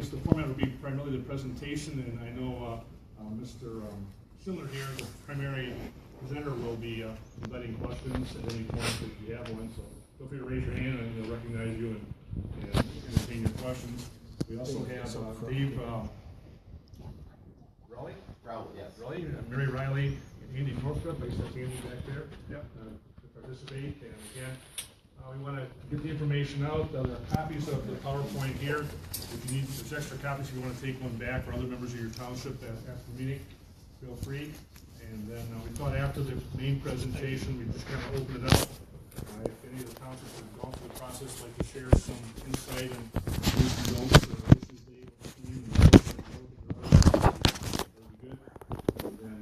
guess the format will be primarily the presentation, and I know Mr. Shindler here, the primary presenter, will be inviting questions at any point if you have one. So feel free to raise your hand, and he'll recognize you and entertain your questions. We also have Dave Reilly? Yes. Reilly, Mary Reilly, and Andy Northrup. I guess that's Andy back there. Yep. To participate. And again, we want to get the information out. There are copies of the PowerPoint here. If you need, there's extra copies if you want to take one back for other members of your township after the meeting, feel free. And then we thought after the main presentation, we just kind of open it up. If any of the townships have gone through the process, like to share some insight and results or issues they have seen. Very good. And then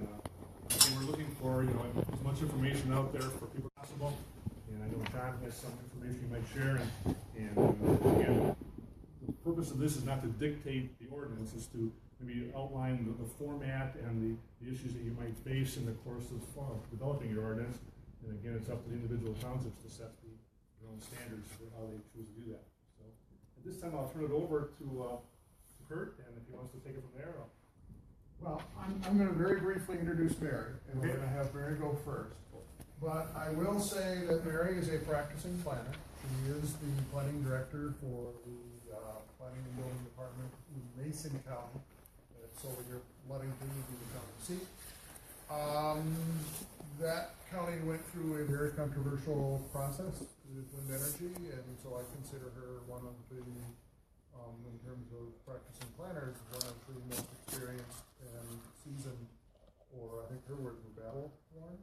again, we're looking for as much information out there for people as possible. And I know John has some information you might share. And again, the purpose of this is not to dictate the ordinance, is to maybe outline the format and the issues that you might face in the course of developing your ordinance. And again, it's up to the individual townships to set their own standards for how they choose to do that. So at this time, I'll turn it over to Kurt, and if he wants to take it from there. Well, I'm going to very briefly introduce Mary, and we're going to have Mary go first. But I will say that Mary is a practicing planner. She is the planning director for the Planning and Building Department in Mason County. So you're letting things be the county seat. That county went through a very controversial process with wind energy, and so I consider her one of the, in terms of practicing planners, one of the most experienced and seasoned, or I think her words were battle-worn,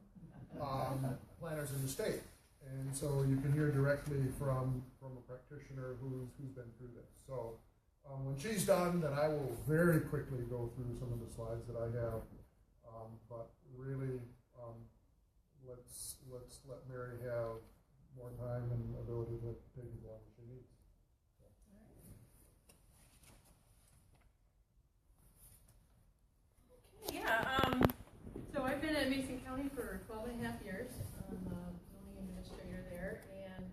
planners in the state. And so you can hear directly from a practitioner who's been through this. So when she's done, then I will very quickly go through some of the slides that I have. But really, let's let Mary have more time and ability to take as long as she needs. Okay, so I've been at Mason County for 12 and a half years. I'm the zoning administrator there, and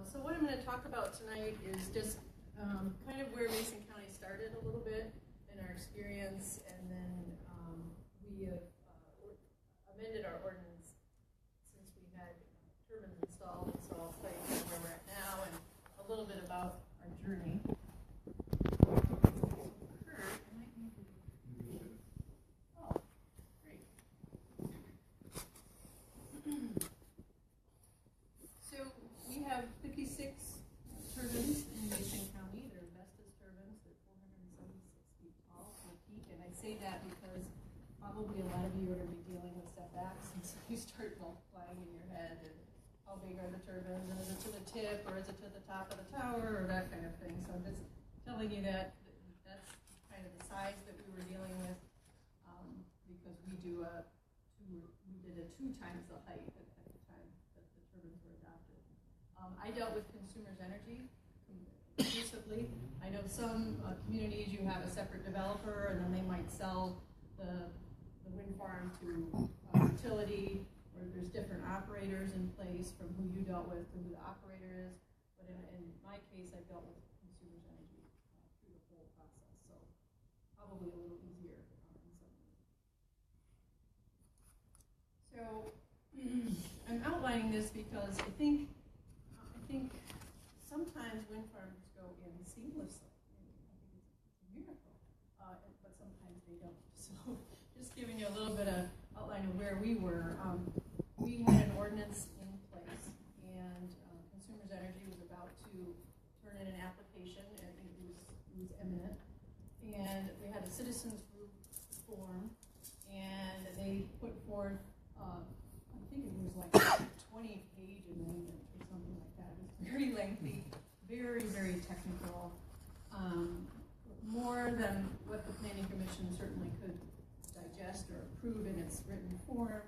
so what I'm going to talk about tonight is just kind of where Mason County started a little bit in our experience, and then we have amended our ordinance since we had turbines installed, so I'll tell you where we're at now and a little bit about our journey. So we have 56 turbines in Mason County. They're Vestas turbines. They're 476 feet tall from the peak, and I say that because probably a lot of you are going to be dealing with setbacks, and so you start multiplying in your head and how big are the turbines, and is it to the tip, or is it to the top of the tower, or that kind of thing. So I'm just telling you that that's kind of the size that we were dealing with, because we did a 2 times the height at the time that the turbines were adopted. I dealt with consumers' energy exclusively. I know some communities you have a separate developer, and then they might sell the wind farm to utility, or there's different operators in place from who you dealt with to who the operator is. But in my case, I dealt with consumers' energy through the whole process, so probably a little easier in some ways. So I'm outlining this because I think sometimes wind farms go in seamlessly. I think it's a miracle, but sometimes they don't. So just giving you a little bit of outline of where we were. We had an ordinance in place, and Consumers Energy was about to turn in an application, and I think it was imminent. And we had a citizens group form, and they put forth, I think it was like a 20-page amendment or something like that. It was very lengthy, very, very technical, more than what the Planning Commission certainly could digest or approve in its written form.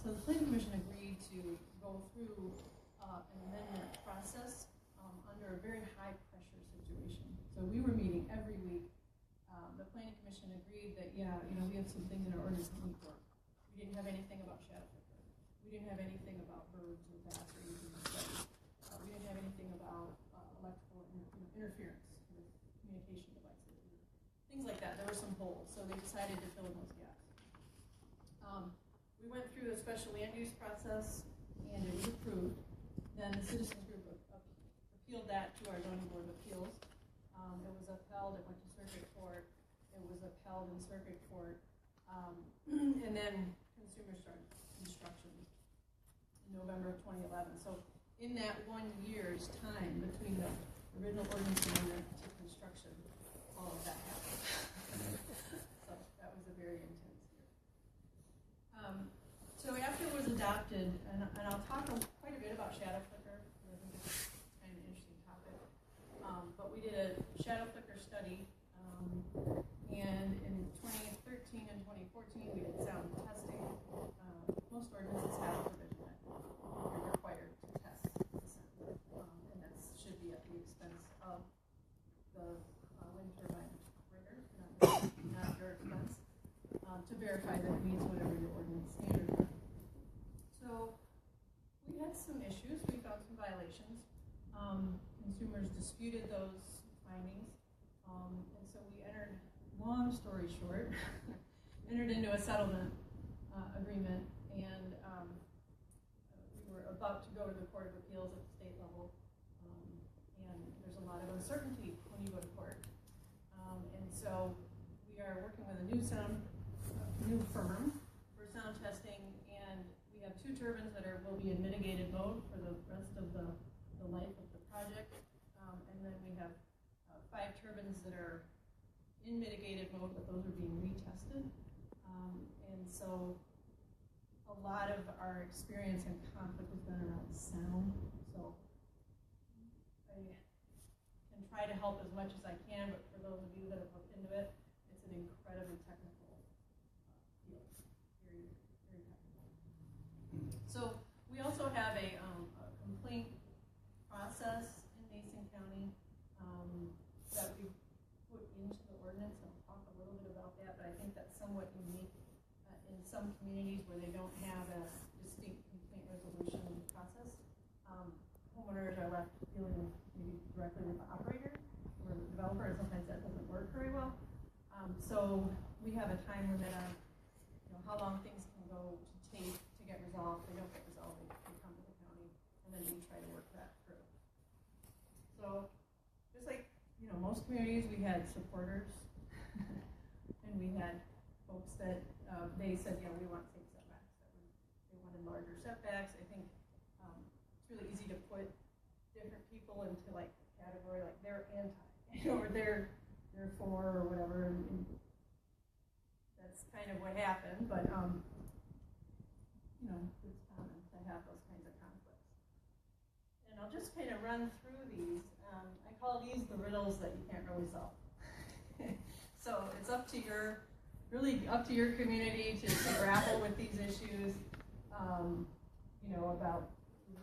So the Planning Commission agreed to go through an amendment process under a very high pressure situation. So we were meeting every week. The Planning Commission agreed that, yeah, we have some things in our ordinance that need work. We didn't have anything about shadow flicker. We didn't have anything about birds or bats or anything like that. We didn't have anything about electrical interference with communication things like that. There were some holes, so they decided to fill in those gaps. We went through a special land use process, and it was approved. Then the citizens group appealed that to our zoning board of appeals. It was upheld. It went to circuit court. It was upheld in circuit court, and then consumers started construction in November of 2011. So in that 1 year's time between the original ordinance amendment to construction, all of that happened. So that was a very intense year. So after it was adopted, and I'll talk quite a bit about shadow flicker, because I think it's kind of an interesting topic. But we did a shadow flicker study, and in 2013 and 2014 we did sound testing. Most ordinances have a provision that you're required to test the sound, and that should be at the expense of the wind turbine operator, not your expense, to verify that it meets whatever your ordinance standard is. So we had some issues. We found some violations. Consumers disputed those findings, and so we entered, long story short, entered into a settlement agreement, and we were about to go to the Court of Appeals at the state level, and there's a lot of uncertainty when you go to court. And so we are working with a new firm for sound testing, and we have 2 turbines that will be in mitigated mode for the rest of the life of the project, and then we have 5 turbines that are in mitigated mode, but those are being retested. And so a lot of our experience and conflict has been around sound. So I can try to help as much as I can, but for those of you that have looked into it, it's an incredibly technical field. Very, very technical. So we also have a complaint process in Mason County that we put into the ordinance, and I'll talk a little bit about that, but I think that's somewhat unique in some communities where they don't have a distinct complaint resolution process. Homeowners are left dealing maybe directly with the operator or the developer, and sometimes that doesn't work very well. So we have a time limit on how long things can go to take to get resolved. If they don't get resolved, they come to the county, and then we try to work that through. So just like most communities, we had supporters, and we had folks that they said, we want safe setbacks. They wanted larger setbacks. I think it's really easy to put different people into like a category like they're anti, or they're for, or whatever. And that's kind of what happened. But it's common to have those kinds of conflicts. And I'll just kind of run through these. I call these the riddles that you can't really solve. So it's up to your community to grapple with these issues. About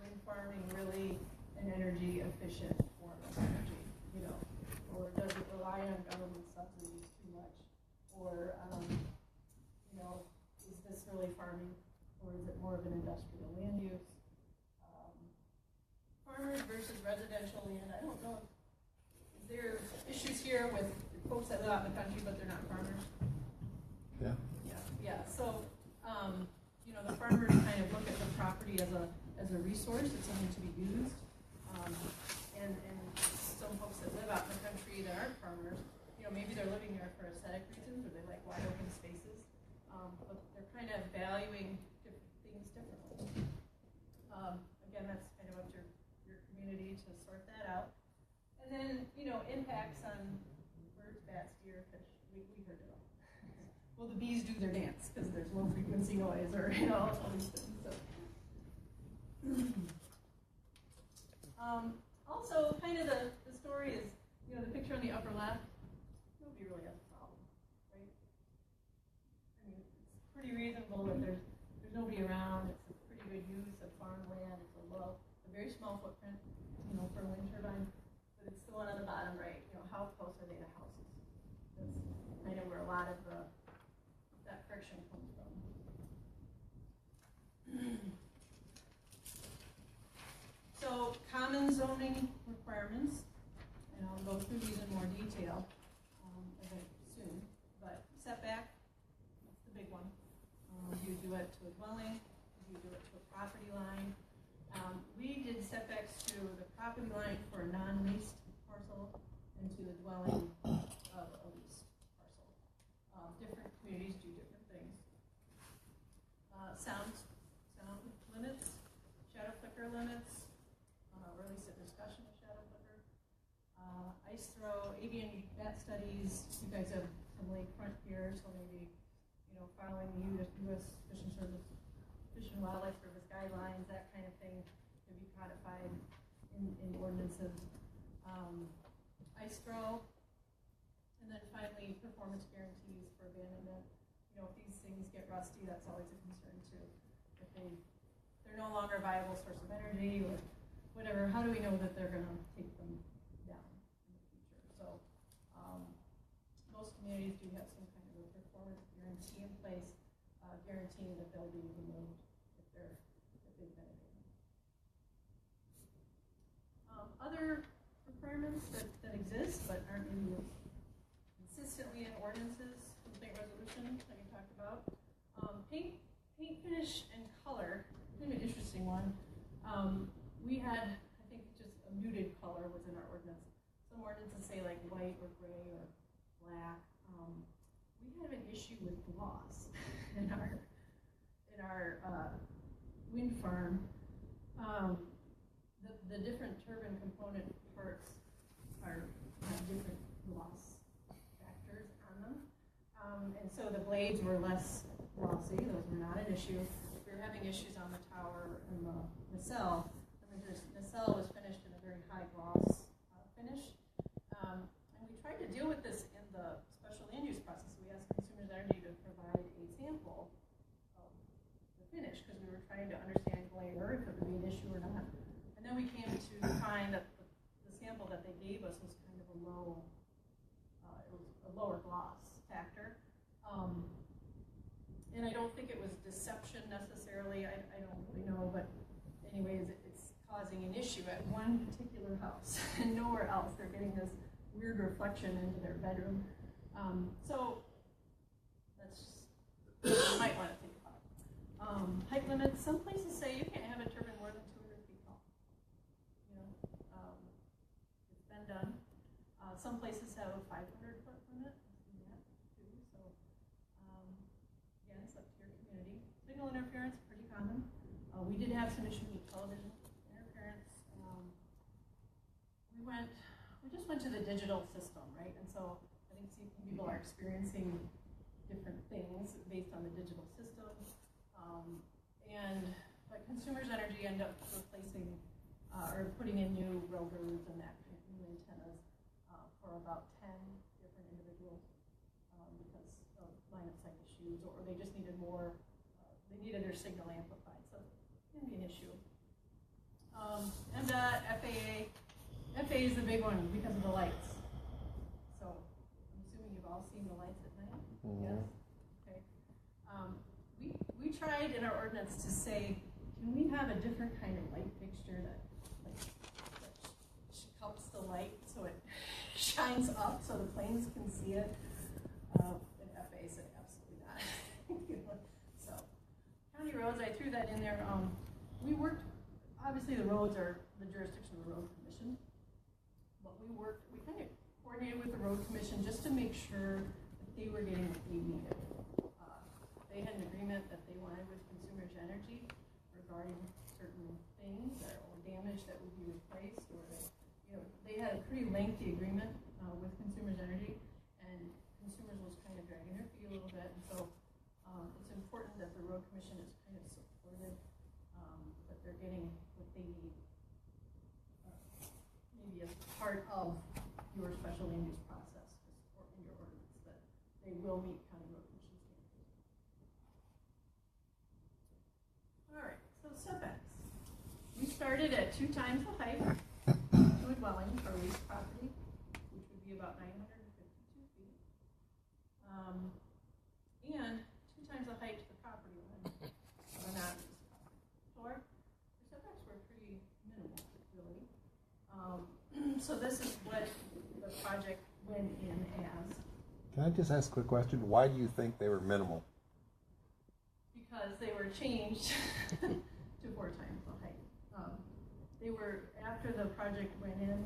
wind farming really an energy efficient form of energy, or does it rely on government subsidies too much, or is this really farming, or is it more of an industrial land use? Farmers versus residential land. I don't know. Is there issues here with folks that live out in the country but they're not farmers? Yeah. So, the farmers kind of look at the property as a resource. It's something to be used. And some folks that live out in the country that aren't farmers, maybe they're living there for aesthetic reasons, or they like wide open spaces. But they're kind of valuing things differently. Again, that's kind of up to your community to sort that out. And then, impacts on birds, bats, deer, fish. We heard it all. Well, the bees do their dance because there's low frequency noise, or all these things. So. Also, kind of the story is, the picture on the upper left. Nobody really has a problem, right? I mean, it's pretty reasonable that there's nobody around. It's a pretty good use of farmland. It's a very small footprint, for a wind turbine. But it's the one on the bottom right. How close are they to houses? That's kind of where a lot of that friction comes from. So common zoning requirements, and I'll go through these in more detail as I assume. dwelling? Do you do it to a property line? We did setbacks to the property line for a non-leased parcel and to the dwelling of a leased parcel. Different communities do different things. Sound limits, shadow flicker limits, or at least a discussion of shadow flicker. Ice throw, avian bat studies. You guys have some lakefront here, so maybe, following the U.S. Fish and Wildlife Service guidelines, that kind of thing could be codified in ordinances. Ice throw, and then finally performance guarantees for abandonment. If these things get rusty, that's always a concern too. If they're no longer a viable source of energy or whatever, how do we know that they're going to take them down in the future? So most communities do have some kind of a performance guarantee in place, guaranteeing that they'll be removed if they've been abandoned. Other requirements that exist but aren't maybe consistently in ordinances, complaint resolution that we talked about. Paint finish and color, kind of an interesting one. We had, I think, just a muted color was in our ordinance. Some ordinances say like white or gray or black. We have an issue with gloss in our wind farm. The different turbine component parts have different gloss factors on them. And so the blades were less glossy. Those were not an issue. We were having issues on the tower and the nacelle. The nacelle was finished in a very high gloss finish. And we tried to deal with this in the special land use process. We asked Consumers Energy to provide a sample of the finish because we were trying to understand glare, if it would be an issue or not. And then we came to find that the sample that they gave us was kind of a lower gloss factor. And I don't think it was deception necessarily. I don't really know, but anyways, it's causing an issue at one particular house and nowhere else. They're getting this weird reflection into their bedroom. So that's just, you might want to think about. Height limits. Some places say you can't have a turbine more than 200 feet tall. It's been done. Some places have a 500-foot limit. It's up to your community. Signal interference, pretty common. We did have some issues with television interference. We just went to the digital system, right? And so I think people are experiencing different things based on the digital system. But Consumers Energy ended up replacing or putting in new rotors and that kind of new antennas for about 10 different individuals because of line of sight issues, or they just needed more, they needed their signal amplified, so it can be an issue. And FAA is the big one because of the lights. So I'm assuming you've all seen the lights at night? Mm-hmm. Yes? Okay. We tried in our ordinance to say, can we have a different kind of light fixture that helps the light so it shines up so the planes can see it? And FAA said absolutely not. So, county roads, I threw that in there. We worked, obviously the roads are the jurisdiction of the road commission, but we kind of coordinated with the road commission just to make sure that they were getting what they needed. They had an agreement that they wanted with Consumers Energy regarding certain things or damage that would be replaced, or they had a pretty lengthy agreement with Consumers Energy, and Consumers was kind of dragging their feet a little bit, and so it's important that the road commission is kind of supported, that they're getting what they need, maybe as part of your special land use process or in your ordinance, that they will meet county road commission standards. All right, so setbacks. We started at 2 times the height to a dwelling for leased property, which would be about 952 feet, and 2 times the height to the property line of a non-leased property. So our setbacks were pretty minimal, really. So this is what the project went in as. Can I just ask a quick question? Why do you think they were minimal? because they were changed to 4 times the height. They were, after the project went in,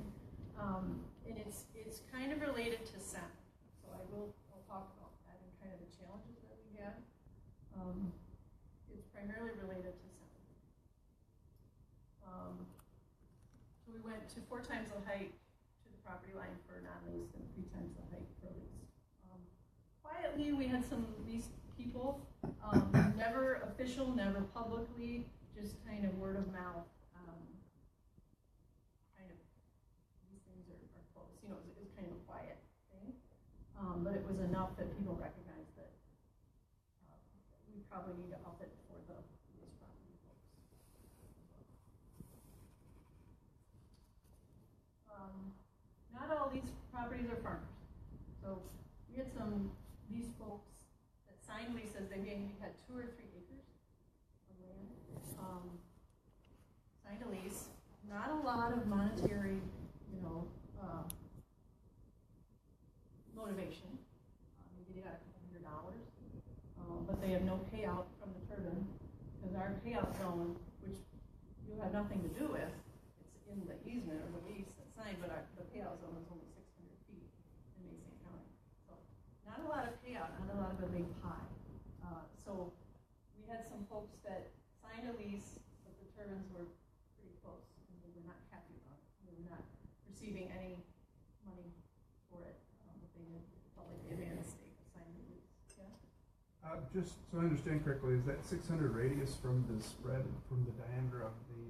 and it's kind of related to sound. So I'll talk about that and kind of the challenges that we had. It's primarily related to sound. So we went to 4 times the height to the property line for non-leased and 3 times the height for leased. Quietly, we had some leased people, never official, never publicly, just kind of word of mouth. Kind of, these things are close. You know, it was kind of a quiet thing, but it was enough that people recognized that we probably need to up it for the leased property folks. Not all these properties are farmers. So we had these folks that signed leases. They maybe had 2 or 3 acres of land. Signed a lease. Not a lot of monetary, motivation. Maybe they got a couple $100, but they have no payout from the turbine because our payout zone, which you have nothing to do with, it's in the easement or the lease that's signed, but the payout zone is only 600 feet in Mason County. So not a lot of payout, not a lot of a big pie. So we had some folks that signed a lease, but the turbines were pretty close, and they were not happy about it. They were not receiving any money for it, but they felt like they made a mistake of signing the lease. Yeah. Just so I understand correctly, is that 600 radius from the spread, from the diameter of the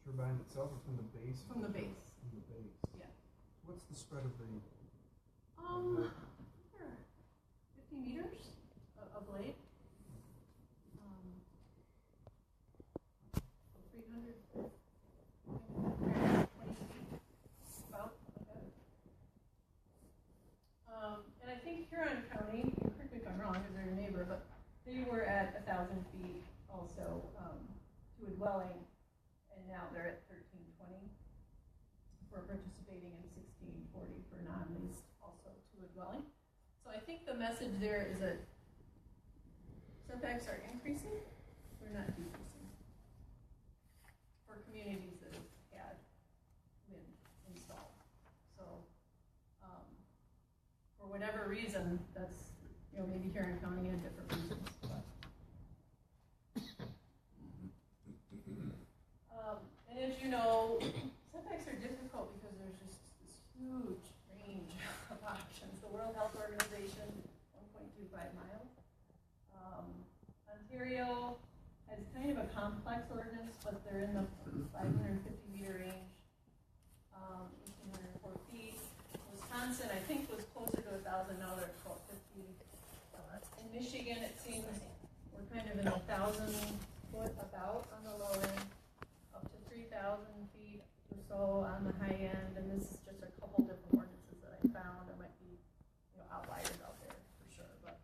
turbine itself, or from the base? From the base. From the base. Yeah. What's the spread of the? 50 meters a blade. 300, 20 feet, about like that. And I think Huron County, correct me if I'm wrong, because they're your neighbor, but they were at 1,000 feet also to a dwelling, and now they're at 1320 for participating in 1640 for non-leased also to a dwelling. So I think the message there is that setbacks are increasing, they're not decreasing for communities that have had wind installed. So for whatever reason, that's, maybe Huron County had different reasons. But. And as you know, setbacks are difficult because there's just this huge range of options. The World Health Organization, 1.25 miles. Ontario has kind of a complex ordinance, but they're in the 550 meter range, 1,804 feet. Wisconsin, I think, was closer to 1,000. Now they're at 1,250. In Michigan, it seems we're kind of in 1,000 foot about on the low end, up to 3,000 feet or so on the high end. And this is just a couple different ordinances that I found. There might be, outliers out there for sure, but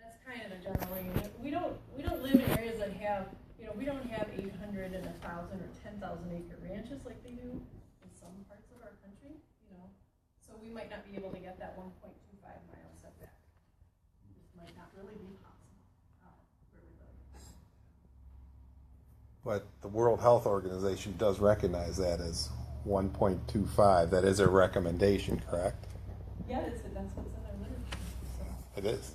that's kind of the general range. We don't live in areas that have, we don't have 800 and 1,000 or 10,000 acre ranches like they do in some parts of our country, So we might not be able to get that 1.25 mile setback. This might not really be possible for everybody. But the World Health Organization does recognize that as 1.25. That is a recommendation, correct? Yeah, that's what's in our literature. So. It is.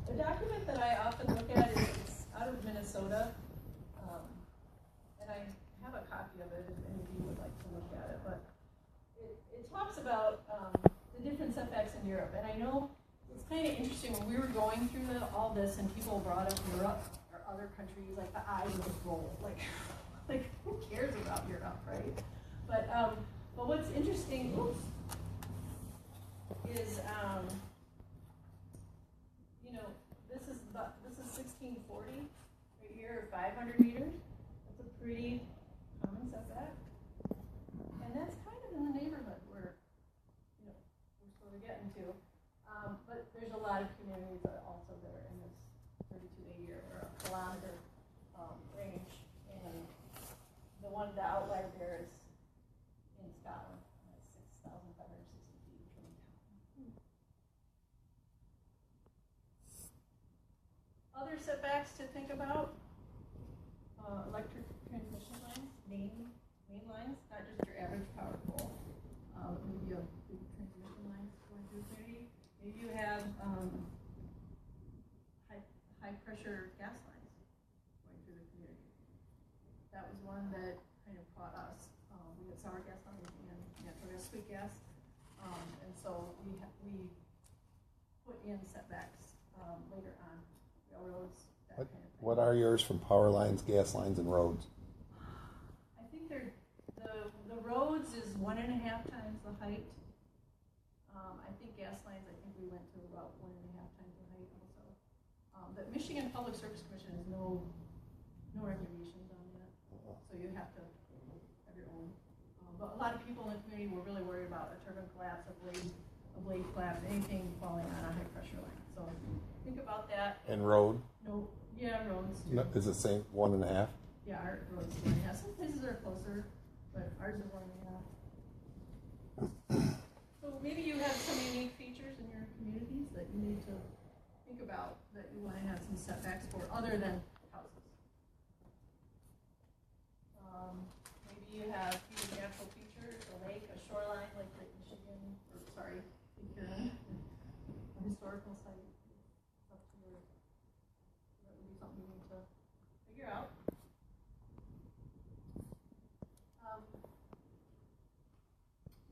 The document that I often look at is out of Minnesota, and I have a copy of it if any of you would like to look at it, but it talks about the different setbacks in Europe, and I know it's kind of interesting when we were going through all this and people brought up Europe or other countries, like the eyes would roll, like who cares about Europe, right? But what's interesting is this is 1640 right here, 500 meters. That's a pretty common setback, and that's kind of in the neighborhood where we're sort of getting to. But there's a lot of communities that also that are in this 32 acre or a kilometer range, and the outlier there is in Scotland. That's 6,560 feet from the town. other setbacks to think about, electric transmission lines, main lines, not just your average power pole. Maybe you have big transmission lines going through the community. Maybe you have high pressure gas lines going through the community. That was one that kind of caught us. We had sour gas lines and natural gas, sweet gas, and so we put in setbacks later on, railroads, that kind of thing. What are yours from power lines, gas lines, and roads? I think the roads is 1.5 times the height. I think gas lines, I think we went to about 1.5 times the height also. The Michigan Public Service Commission has no regulations on that, so you have to have your own. But a lot of people in the community were really worried about a turbine collapse, a blade collapse, anything falling on a high pressure line. So think about that. And road? No, yeah, roads too. No, is it same 1.5? Yeah, our roads 1.5. Some places are closer, but ours is 1.5. So maybe you have some unique features in your communities that you need to think about that you want to have some setbacks for other than houses. Maybe you have few natural features, a lake, a shoreline like Lake Michigan, or sorry, Lake Huron, a historical site. It's up to your, that would be something you need to figure out.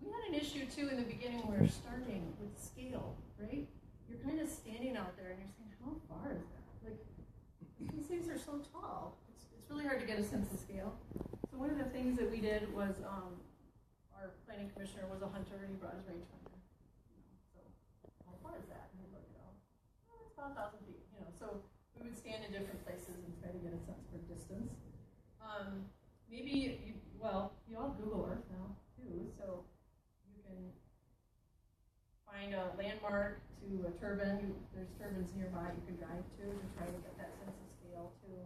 We had an issue too in the beginning when we were starting with scale, right? You're kind of standing out there and you're saying, how far is that? Like, these things are so tall. It's really hard to get a sense of scale. So one of the things that we did was, our planning commissioner was a hunter and he brought his rangefinder. So how far is that? And he'd look it up. Oh, it's about 1,000 feet. So we would stand in different places and try to get a sense for distance. Maybe you all Google Earth now too, so you can find a landmark to a turbine. There's turbines nearby you can drive to try to get that sense of scale too.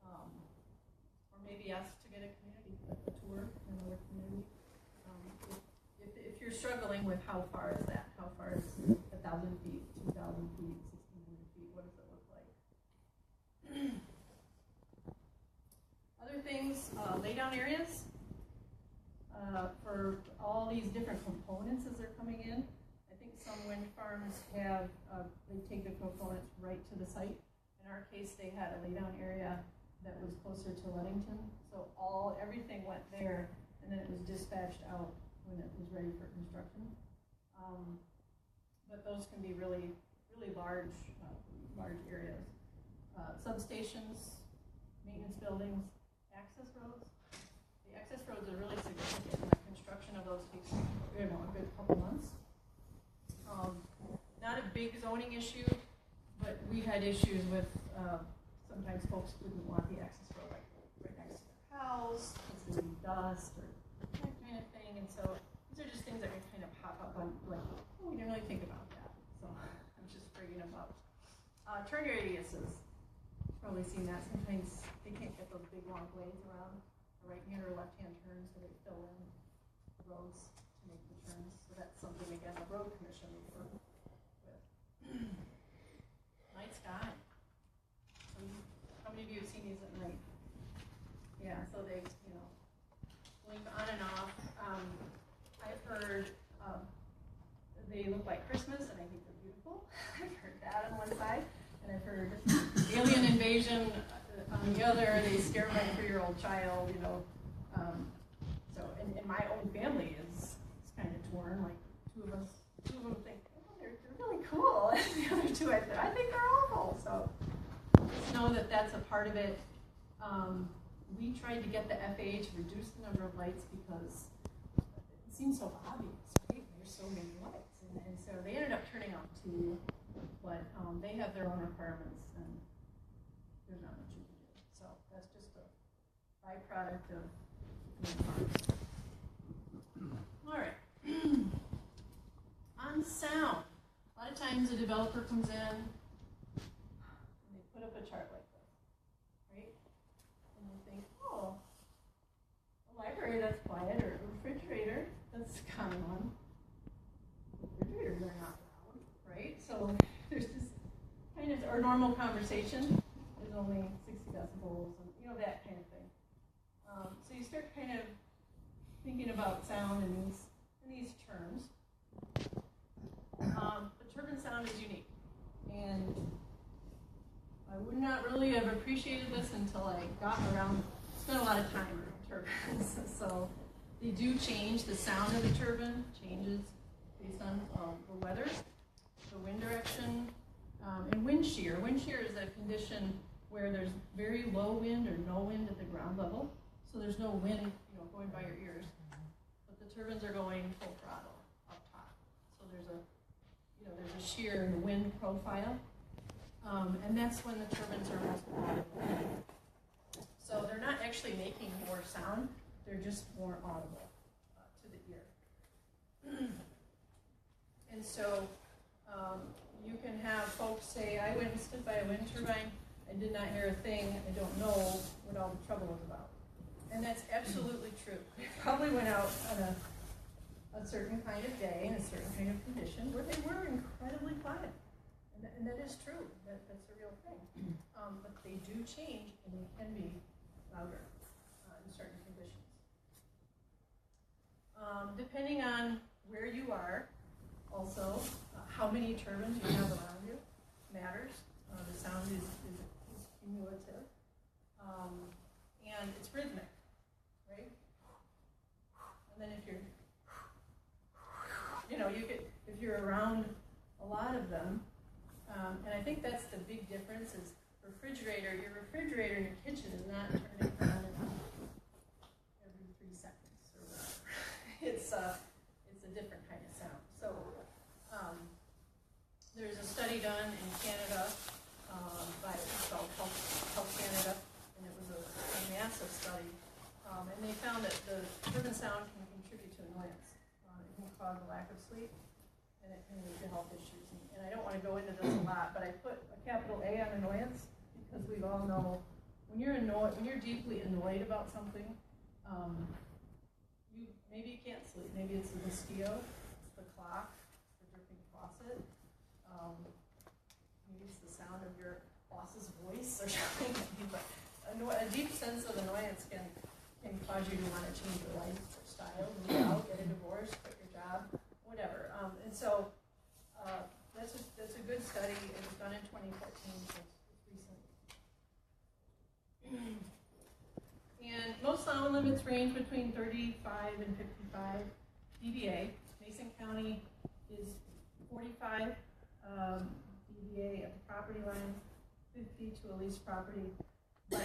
Or maybe ask to get a community, a tour in another community. If you're struggling with how far is that? How far is 1,000 feet, 2,000 feet, 1,600 feet? What does it look like? Other things, laydown areas for all these different components as they're coming in. I think some wind farms have, they take the components right to the site. In our case, they had a laydown area that was closer to Ludington. So everything went there, and then it was dispatched out when it was ready for construction. But those can be really, really large areas. Substations, maintenance buildings, access roads. The access roads are really significant, and the construction of those takes a good couple months. Not a big zoning issue, but we had issues with sometimes folks didn't want the access road like right next to their house because there would be dust or that kind of thing. And so these are just things that can kind of pop up on like, oh, we didn't really think about that. So I'm just bringing them up. Turn radiuses. You've probably seen that. Sometimes they can't get those big long blades around a right-hand or left-hand turn, so they fill in the roads to make the turns. So that's something, again, the road commission would work with. Night sky. How many of you have seen these at night? Yeah, so they, blink on and off. I've heard they look like Christmas, and I think they're beautiful. I've heard that on one side, and I've heard alien invasion on the other. They scare my 3-year-old child, So, and my own family is kind of torn. Like two of them think, oh, they're really cool, and the other two, I think they're awful. So just know that that's a part of it. We tried to get the FAA to reduce the number of lights because it seems so obvious, right? There's so many lights. And so they ended up turning out 2, but they have their own requirements, and there's not much you can do. So that's just a byproduct of farms. All right. On sound. A lot of times a developer comes in and they put up a chart like this, right? And you think, oh, a library that's quiet, or a refrigerator, that's a common one. Refrigerators are not loud, right? So there's this kind of, or our normal conversation is only 60 decibels, and you know, that kind of thing. So you start kind of thinking about sound in these terms. But turbine sound is unique, and I would not really have appreciated this until I spent a lot of time around turbines. So they do change. The sound of the turbine changes based on the weather, the wind direction, and wind shear. Wind shear is a condition where there's very low wind or no wind at the ground level. So there's no wind, going by your ears, but the turbines are going full throttle up top. So there's a shear in the wind profile, and that's when the turbines are most audible. So they're not actually making more sound; they're just more audible to the ear. And so you can have folks say, "I went and stood by a wind turbine. I did not hear a thing. I don't know what all the trouble was about." And that's absolutely true. They probably went out on a certain kind of day in a certain kind of condition where they were incredibly quiet. And that is true. That's a real thing. But they do change, and they can be louder in certain conditions. Depending on where you are, also, how many turbines you have around you matters. The sound is cumulative. And it's rhythmic. Right? And then if you're around a lot of them, and I think that's the big difference is your refrigerator in your kitchen is not turning on and off every 3 seconds or whatever. It's a different kind of sound. So there's a study done in Canada it's called Health Canada, and it was a massive study. And they found that the turbine sound can contribute to annoyance. It can cause a lack of sleep, and it can lead to health issues. And I don't want to go into this a lot, but I put a capital A on annoyance because we all know when you're deeply annoyed about something, maybe you can't sleep. Maybe it's the mosquito, it's the clock, it's the dripping faucet. Maybe it's the sound of your boss's voice or something. But a deep sense of annoyance can cause you to want to change your lifestyle, move out, get a divorce, quit your job, whatever. And so that's a good study. It was done in 2014, so it's recent. And most sound limits range between 35 and 55 dBA. Mason County is 45 dBA at the property line, 50 to a leased property. But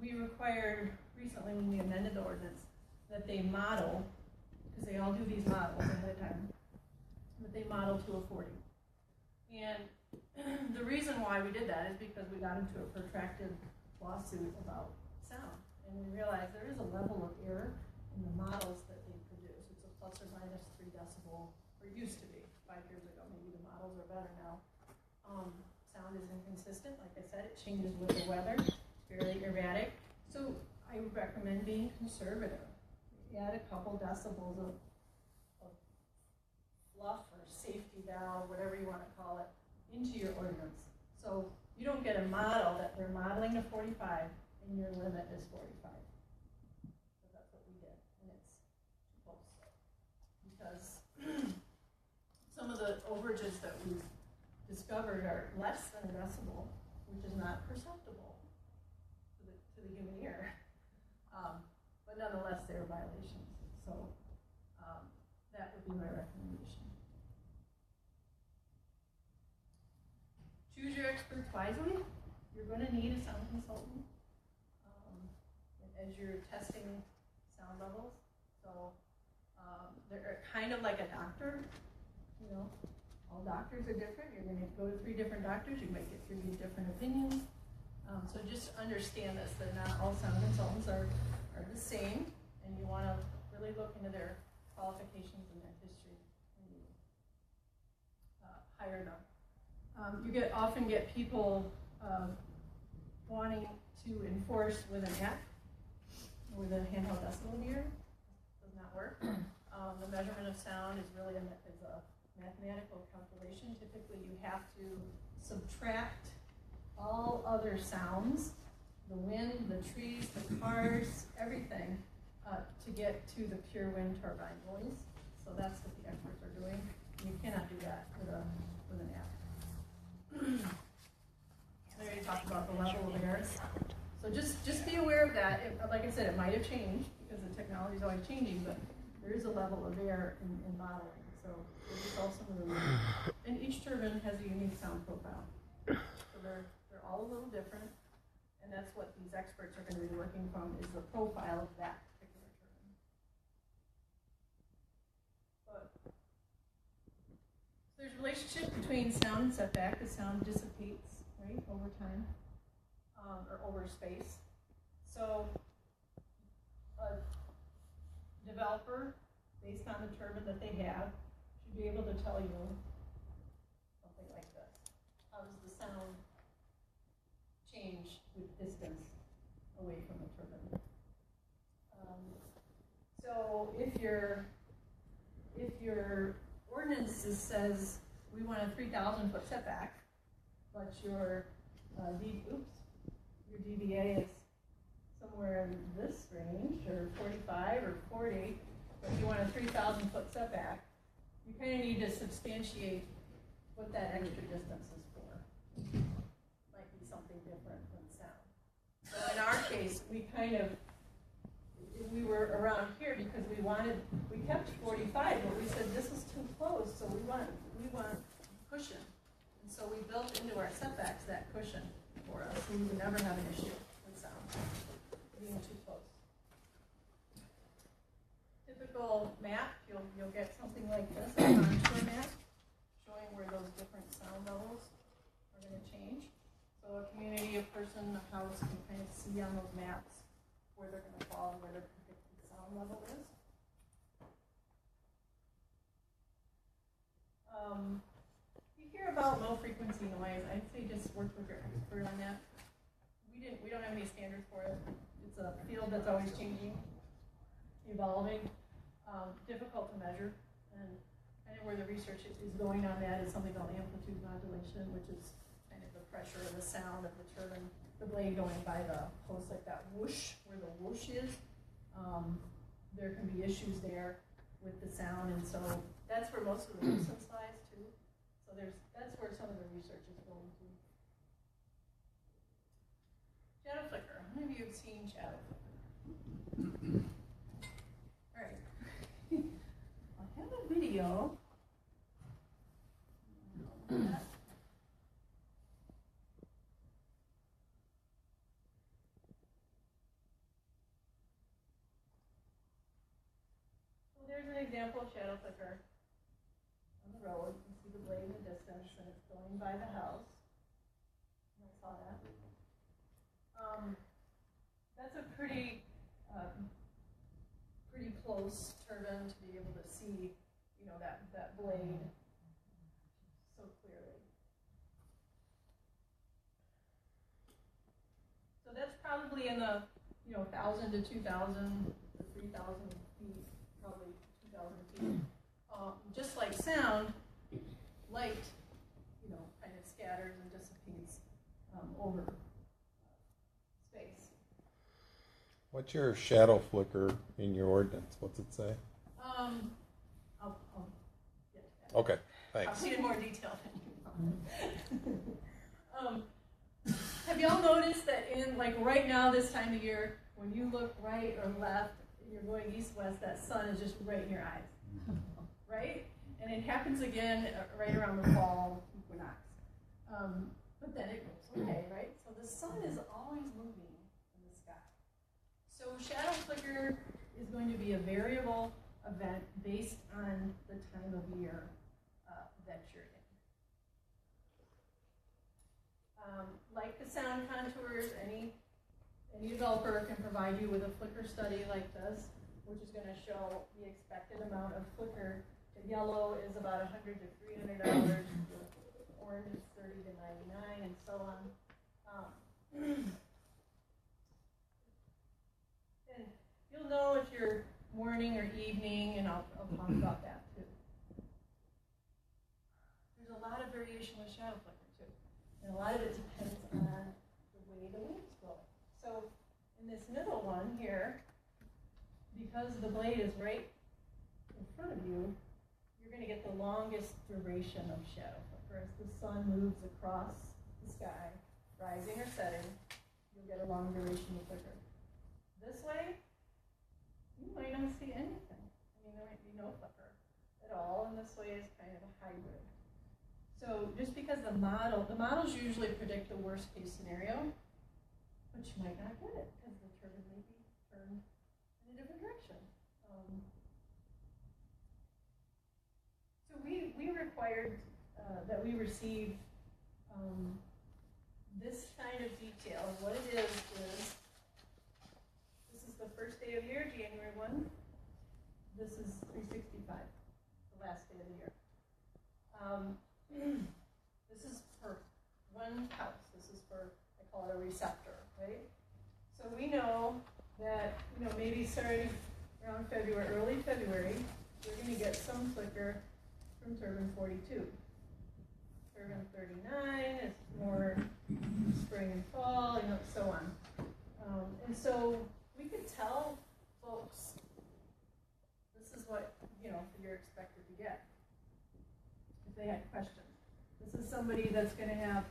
we required recently when we amended the ordinance that they model, because they all do these models ahead of time, that they model to a 40. And the reason why we did that is because we got into a protracted lawsuit about sound. And we realized there is a level of error in the models that they produce. It's a plus or minus 3 decibel, or it used to be 5 years ago. Maybe the models are better now. Sound is inconsistent. Like I said, it changes with the weather. Fairly erratic. So I would recommend being conservative. Add a couple decibels of fluff or safety valve, whatever you want to call it, into your ordinance. So you don't get a model that they're modeling to 45 and your limit is 45. So that's what we did, and it's close. Because some of the overages that we've discovered are less than a decibel, which is not perceptible to the human ear. But nonetheless, they are violations. So that would be my recommendation. Choose your experts wisely. You're going to need a sound consultant as you're testing sound levels. So they're kind of like a doctor. All doctors are different. You're going to go to 3 different doctors. You might get 3 different opinions. So just understand this, that not all sound consultants are the same, and you want to really look into their qualifications and their history when you hire them. You often get people wanting to enforce with an app, with a handheld decibel meter. Does not work. The measurement of sound is really a mathematical calculation. Typically, you have to subtract all other sounds, the wind, the trees, the cars, everything, to get to the pure wind turbine noise. So that's what the experts are doing. You cannot do that with an app. I already talked about the level of air. So just be aware of that. Like I said, it might have changed because the technology is always changing, but there is a level of air in modeling. So there's also some room. And each turbine has a unique sound profile. So they're all a little different. And that's what these experts are going to be working from, is the profile of that particular turbine. But there's a relationship between sound and setback. The sound dissipates, right, over time, or over space. So a developer, based on the turbine that they have, should be able to tell you something like this. How does the sound change with distance away from the turbine? So if your ordinance says we want a 3,000-foot setback, but your DBA is somewhere in this range, or 45 or 40, but you want a 3,000-foot setback, you kind of need to substantiate what that extra distance is for. Might be something different than sound. So in our case, we were around here because we kept 45, but we said this is too close, so we want cushion. And so we built into our setbacks that cushion for us, so we would never have an issue with sound being too close. Typical map, you'll get something like this, a contour map, showing where those different sound levels are going to change. So a community, a person, a house can kind of see on those maps where they're going to fall and where their predicted sound level is. You hear about low frequency noise. I'd say just work with your expert on that. We don't have any standards for it. It's a field that's always changing, evolving, difficult to measure, and kind of where the research is going on that is something called amplitude modulation, which is kind of the pressure and the sound of the turbine, the blade going by the post, like that whoosh, where the whoosh is. There can be issues there with the sound, and so that's where most of the nuisance lies too. So that's where some of the research is going to. Shadow flicker. How many of you have seen shadow flicker? All right. I have a video. There's an example of shadow flicker on the road. You can see the blade in the distance, and it's going by the house. I saw that. That's a pretty close turbine to be able to see, that blade so clearly. So that's probably in the 1,000 to 2,000 to 3,000 feet. Probably 2,000 feet. Just like sound, light, kind of scatters and dissipates over space. What's your shadow flicker in your ordinance? What's it say? I'll get to that. Okay, thanks. I'll see it in more detail than you. Have y'all noticed that right now this time of year, when you look right or left, you're going east-west, that sun is just right in your eyes, right? And it happens again right around the fall equinox. But then it goes away, right? So the sun is always moving in the sky. So shadow flicker is going to be a variable event based on the time of year that you're in. Like the sound contours, any developer can provide you with a flicker study like this, which is going to show the expected amount of flicker. The yellow is about $100 to $300. The orange is $30 to $99, and so on. And you'll know if you're morning or evening, and I'll talk about that too. There's a lot of variation with shadow flicker too. And a lot of it depends on the way the wind's blowing. So in this middle one here, because the blade is right in front of you, you're going to get the longest duration of shadow flicker. As the sun moves across the sky, rising or setting, you'll get a long duration of flicker. This way, you might not see anything. I mean, there might be no flicker at all, and this way is kind of a hybrid. So just because the models usually predict the worst case scenario, but you might not get it because the turbine may be turned in a different direction. So we required that we receive this kind of detail. And what it is this is the first day of year, January 1. This is 365, the last day of the year. This is for one house. This is for, I call it a receptor, right? So we know that, maybe starting around February, early February, we're going to get some flicker from turbine 42. Turbine 39 is more spring and fall, so on. And so we could tell folks, this is what, you're expected to get if they had questions. This is somebody that's going to have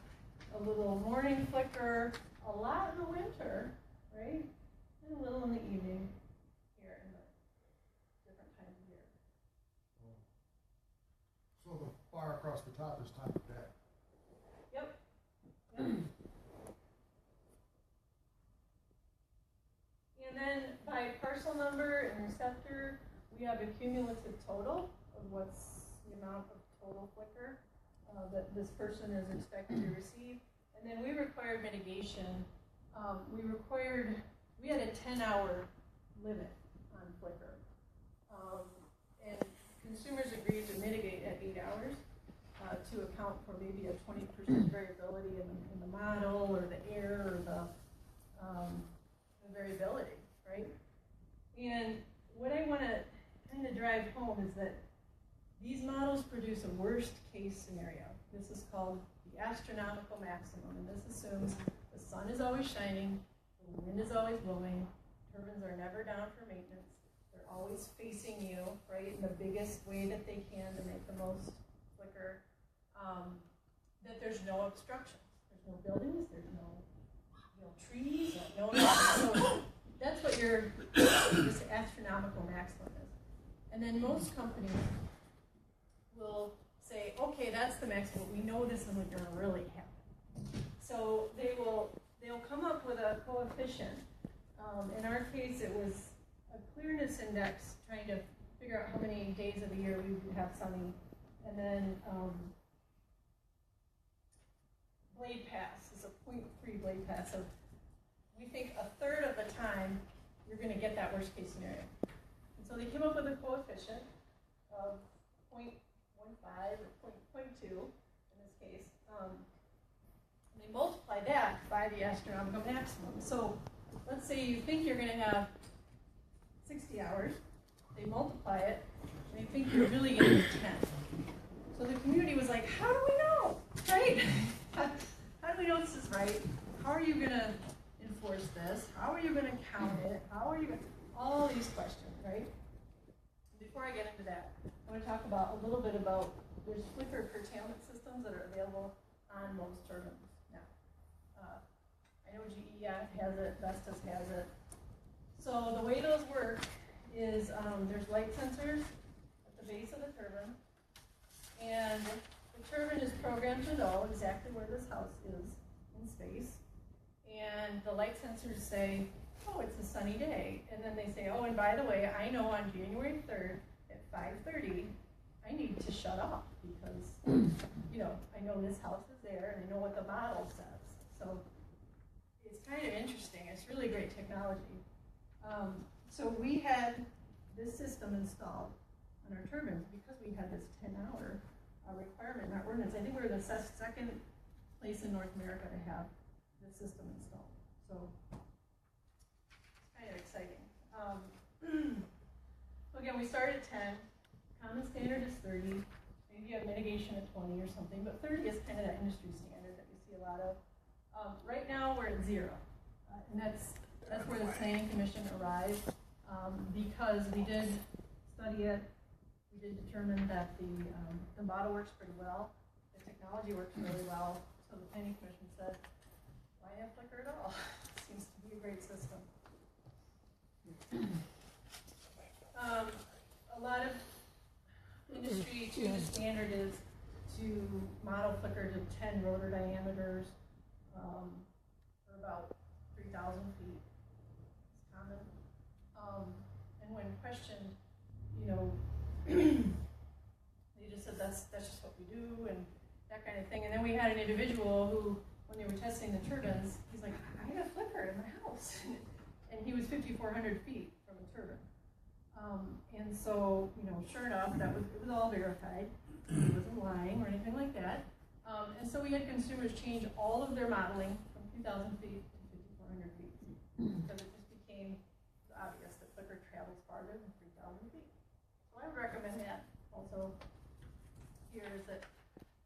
a little morning flicker, a lot in the winter, right? And a little in the evening here in the different times of year. So the bar across the top is time of day. Yep. And then by parcel number and receptor, we have a cumulative total of what's the amount of total flicker that this person is expected to receive. And then we required mitigation. We had a 10-hour limit on flicker. And consumers agreed to mitigate at 8 hours to account for maybe a 20% variability in the model or the error or the variability, right? And what I want to kind of drive home is that these models produce a worst case scenario. This is called the astronomical maximum, and this assumes the sun is always shining, the wind is always blowing, turbines are never down for maintenance, they're always facing you, right, in the biggest way that they can to make the most flicker, that there's no obstructions, there's no buildings, there's no trees, so that's what this astronomical maximum is. And then most companies will say, okay, that's the maximum. We know this isn't going to really happen. So they'll come up with a coefficient. In our case, it was a clearness index, trying to figure out how many days of the year we would have sunny, and then blade pass is a 0.3 blade pass. So we think a third of the time you're going to get that worst case scenario. And so they came up with a coefficient of 0.15 or 0.2 in this case. And they multiply that by the astronomical maximum. So let's say you think you're going to have 60 hours. They multiply it, and they think you're really going to get 10. So the community was like, how do we know, right? How do we know this is right? How are you going to enforce this? How are you going to count it? How are you going to... All these questions, right? Before I get into that, I want to talk about a little bit about, there's flicker curtailment systems that are available on most turbines now. I know GE has it, Vestas has it. So the way those work is there's light sensors at the base of the turbine, and the turbine is programmed to know exactly where this house is in space. And the light sensors say, oh, it's a sunny day. And then they say, oh, and by the way, I know on January 3rd at 5:30, I need to shut off because, I know this house is there and I know what the model says. So it's kind of interesting. It's really great technology. So we had this system installed on our turbines because we had this 10-hour requirement in our ordinance. I think we were the second place in North America to have this system installed. So it's kind of exciting. So again, we start at 10. Common standard is 30. Maybe you have mitigation at 20 or something, but 30 is kind of that industry standard that we see see a lot of. Right now, we're at 0. And that's where the Planning Commission arrived, because we did study it. We did determine that the model works pretty well. The technology works really well. So the Planning Commission said, why have flicker at all? Seems to be a great system. A lot of industry too, the standard is to model flicker to 10 rotor diameters, for about 3,000 feet. It's common. And when questioned, they just said that's just what we do and that kind of thing. And then we had an individual who, when they were testing the turbines, he's like, I got flicker in my house. And he was 5,400 feet from a turbine. And so, sure enough, it was all verified. He wasn't lying or anything like that. And so we had consumers change all of their modeling from 2,000 feet to 5,400 feet. Because it just became obvious that flicker travels farther than 3,000 feet. So I would recommend that also here is that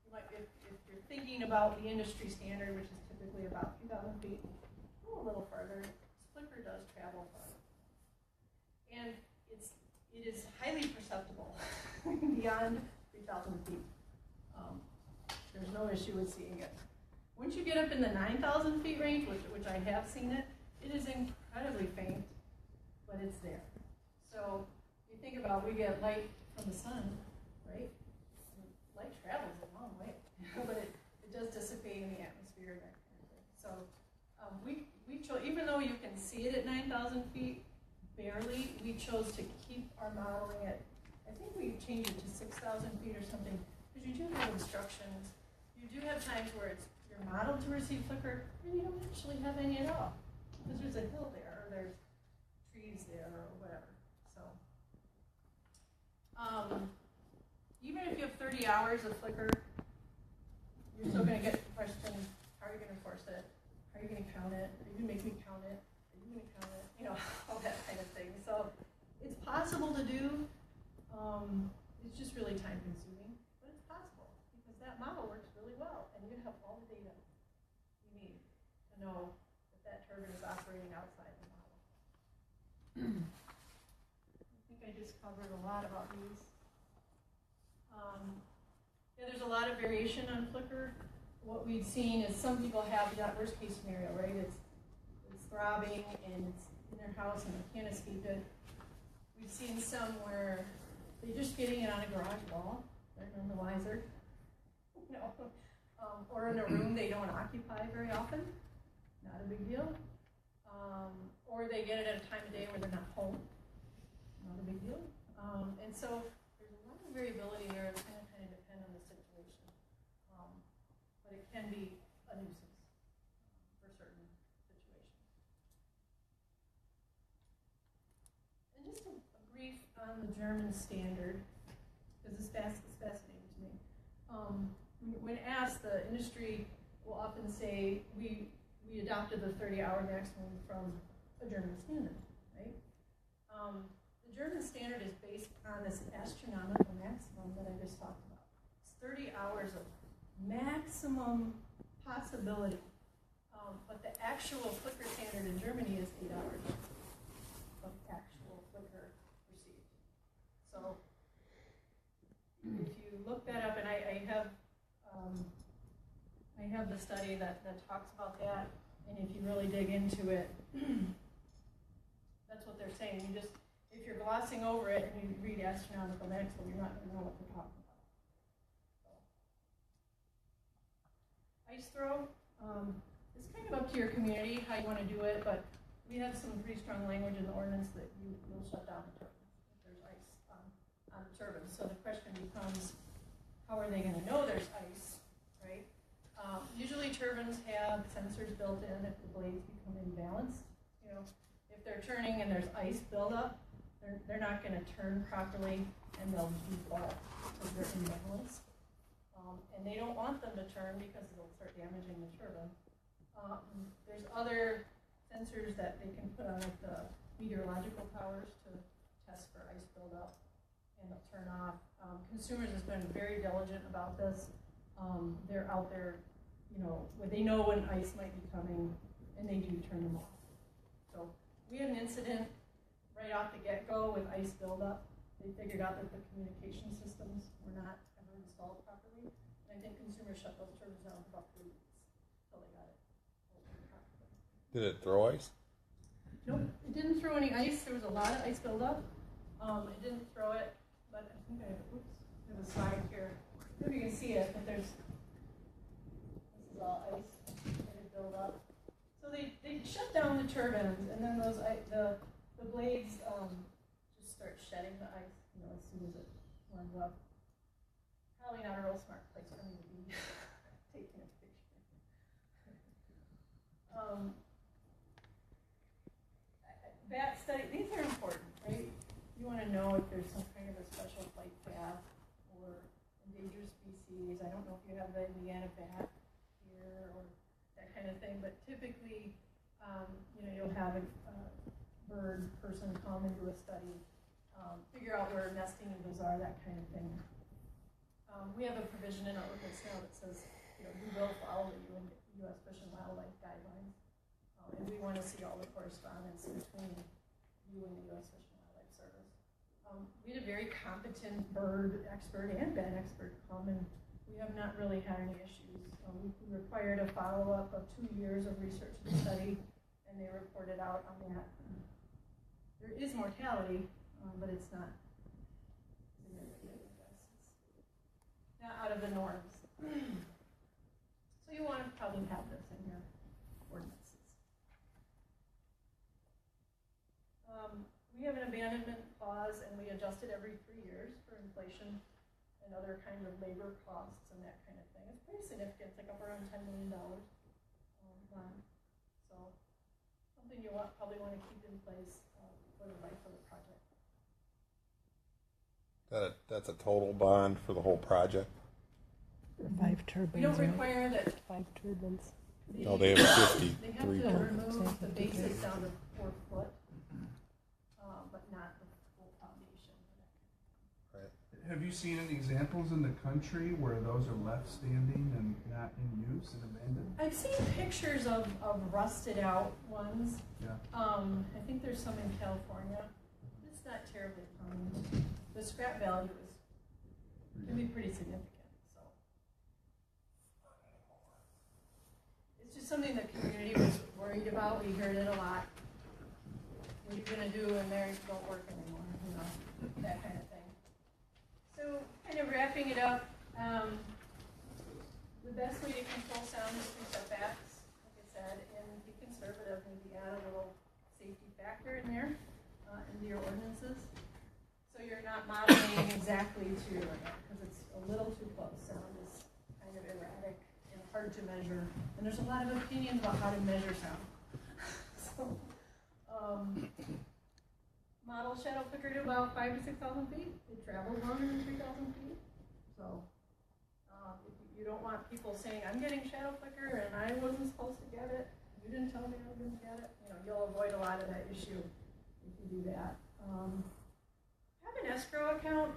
you might, if you're thinking about the industry standard, which is typically about 2,000 feet, go a little further. Flicker does travel farther. And it is highly perceptible beyond 3,000 feet. There's no issue with seeing it. Once you get up in the 9,000 feet range, which I have seen it, it is incredibly faint, but it's there. So you think about, we get light from the sun, right? Light travels a long way, but it does dissipate in the atmosphere, that kind of thing. So we chose, even though you can see it at 9,000 feet, barely, we chose to keep our modeling at, I think we changed it to 6,000 feet or something, because you do have obstructions. You do have times where you're modeled to receive flicker, and you don't actually have any at all, because there's a hill there, or there's trees there, or whatever. So, even if you have 30 hours of flicker, you're still going to get the question, how are you going to enforce it? How are you going to count it? Are you going to make me count it? Are you going to count it? All that kind of thing. So it's possible to do. It's just really time consuming, but it's possible because that model works really well and you have all the data you need to know that turbine is operating outside the model. I think I just covered a lot about these. Yeah, there's a lot of variation on flicker. What we've seen is some people have that worst case scenario, right? It's throbbing and it's in their house and they can't escape it. We've seen some where they're just getting it on a garage wall. They're none the wiser. Or in a room they don't occupy very often. Not a big deal. Or they get it at a time of day where they're not home. Not a big deal. And so there's a lot of variability there. It's going to kind of depend on the situation. But it can be a nuisance for certain situations. And just a brief on the German standard, because it's fascinating to me. When asked, the industry will often say, we adopted the 30-hour maximum from a German standard, right? The German standard is based on this astronomical maximum that I just talked about. It's 30 hours of maximum possibility. But the actual flicker standard in Germany is 8 hours of actual flicker received. So if you look that up, and I have the study that talks about that, and if you really dig into it, that's what they're saying. You just, if you're glossing over it and you read astronomical maximum, you're not going to know what they're talking about. Ice throw, it's kind of up to your community how you want to do it, but we have some pretty strong language in the ordinance that you'll shut down the turbine if there's ice on the turbine. So the question becomes, how are they going to know there's ice, right? Usually turbines have sensors built in if the blades become imbalanced. If they're turning and there's ice buildup, they're not going to turn properly and they'll default because they're imbalanced. And they don't want them to turn because it'll start damaging the turbine. There's other sensors that they can put on like the meteorological towers to test for ice buildup, and they'll turn off. Consumers has been very diligent about this. They're out there when they know when ice might be coming, and they do turn them off. So we had an incident right off the get-go with ice buildup. They figured out that the communication systems were not ever installed properly. And I think consumers shut those turbines down for about 3 weeks until they got it open properly. Did it throw ice? Nope, it didn't throw any ice. There was a lot of ice buildup. It didn't throw it, but I think I have a slide here. I don't know if you can see it, but this is all ice that had built up. So they shut down the turbines, and then the blades just start shedding the ice, as soon as it warms up. Probably not a real smart place for me to be taking a picture. That study, these are important, right? You want to know if there's some kind of a special flight path or endangered species. I don't know if you have the Indiana bat here or that kind of thing, but typically, you'll have a bird person come and do a study, figure out where nesting eagles are, that kind of thing. We have a provision in our ordinance now that says, we will follow the U.S. Fish and Wildlife guidelines, and we want to see all the correspondence between you and the U.S. Fish and Wildlife Service. We had a very competent bird expert and bat expert come, and we have not really had any issues. We required a follow-up of 2 years of research and study, and they reported out on that. There is mortality, but it's not significant, I guess. It's not out of the norms. So you want to probably have this in your ordinances. We have an abandonment clause, and we adjust it every 3 years for inflation and other kind of labor costs and that kind of thing. It's pretty significant. It's like up around $10 million bond. So something you probably want to keep in place for the life of the project. That's a total bond for the whole project? 5 turbines. We don't require that. 5 turbines. No, they have 50. They have to remove the bases down to 4 foot, but not the full foundation. Right. Have you seen any examples in the country where those are left standing and not in use and abandoned? I've seen pictures of rusted out ones. Yeah. I think there's some in California. It's not terribly common. The scrap value can be pretty significant. So it's just something the community was worried about. We heard it a lot. What are you going to do when they don't work anymore? That kind of thing. So kind of wrapping it up, the best way to control sound is through setbacks, like I said, and be conservative, maybe add a little safety factor in there into your ordinances. So you're not modeling exactly to your limit, because it's a little too close. Sound is kind of erratic and hard to measure. And there's a lot of opinions about how to measure sound. So, model shadow flicker to about 5,000 to 6,000 feet. It travels longer than 3,000 feet. So you don't want people saying, I'm getting shadow flicker and I wasn't supposed to get it. You didn't tell me I didn't get it. You'll avoid a lot of that issue if you do that. Have an escrow account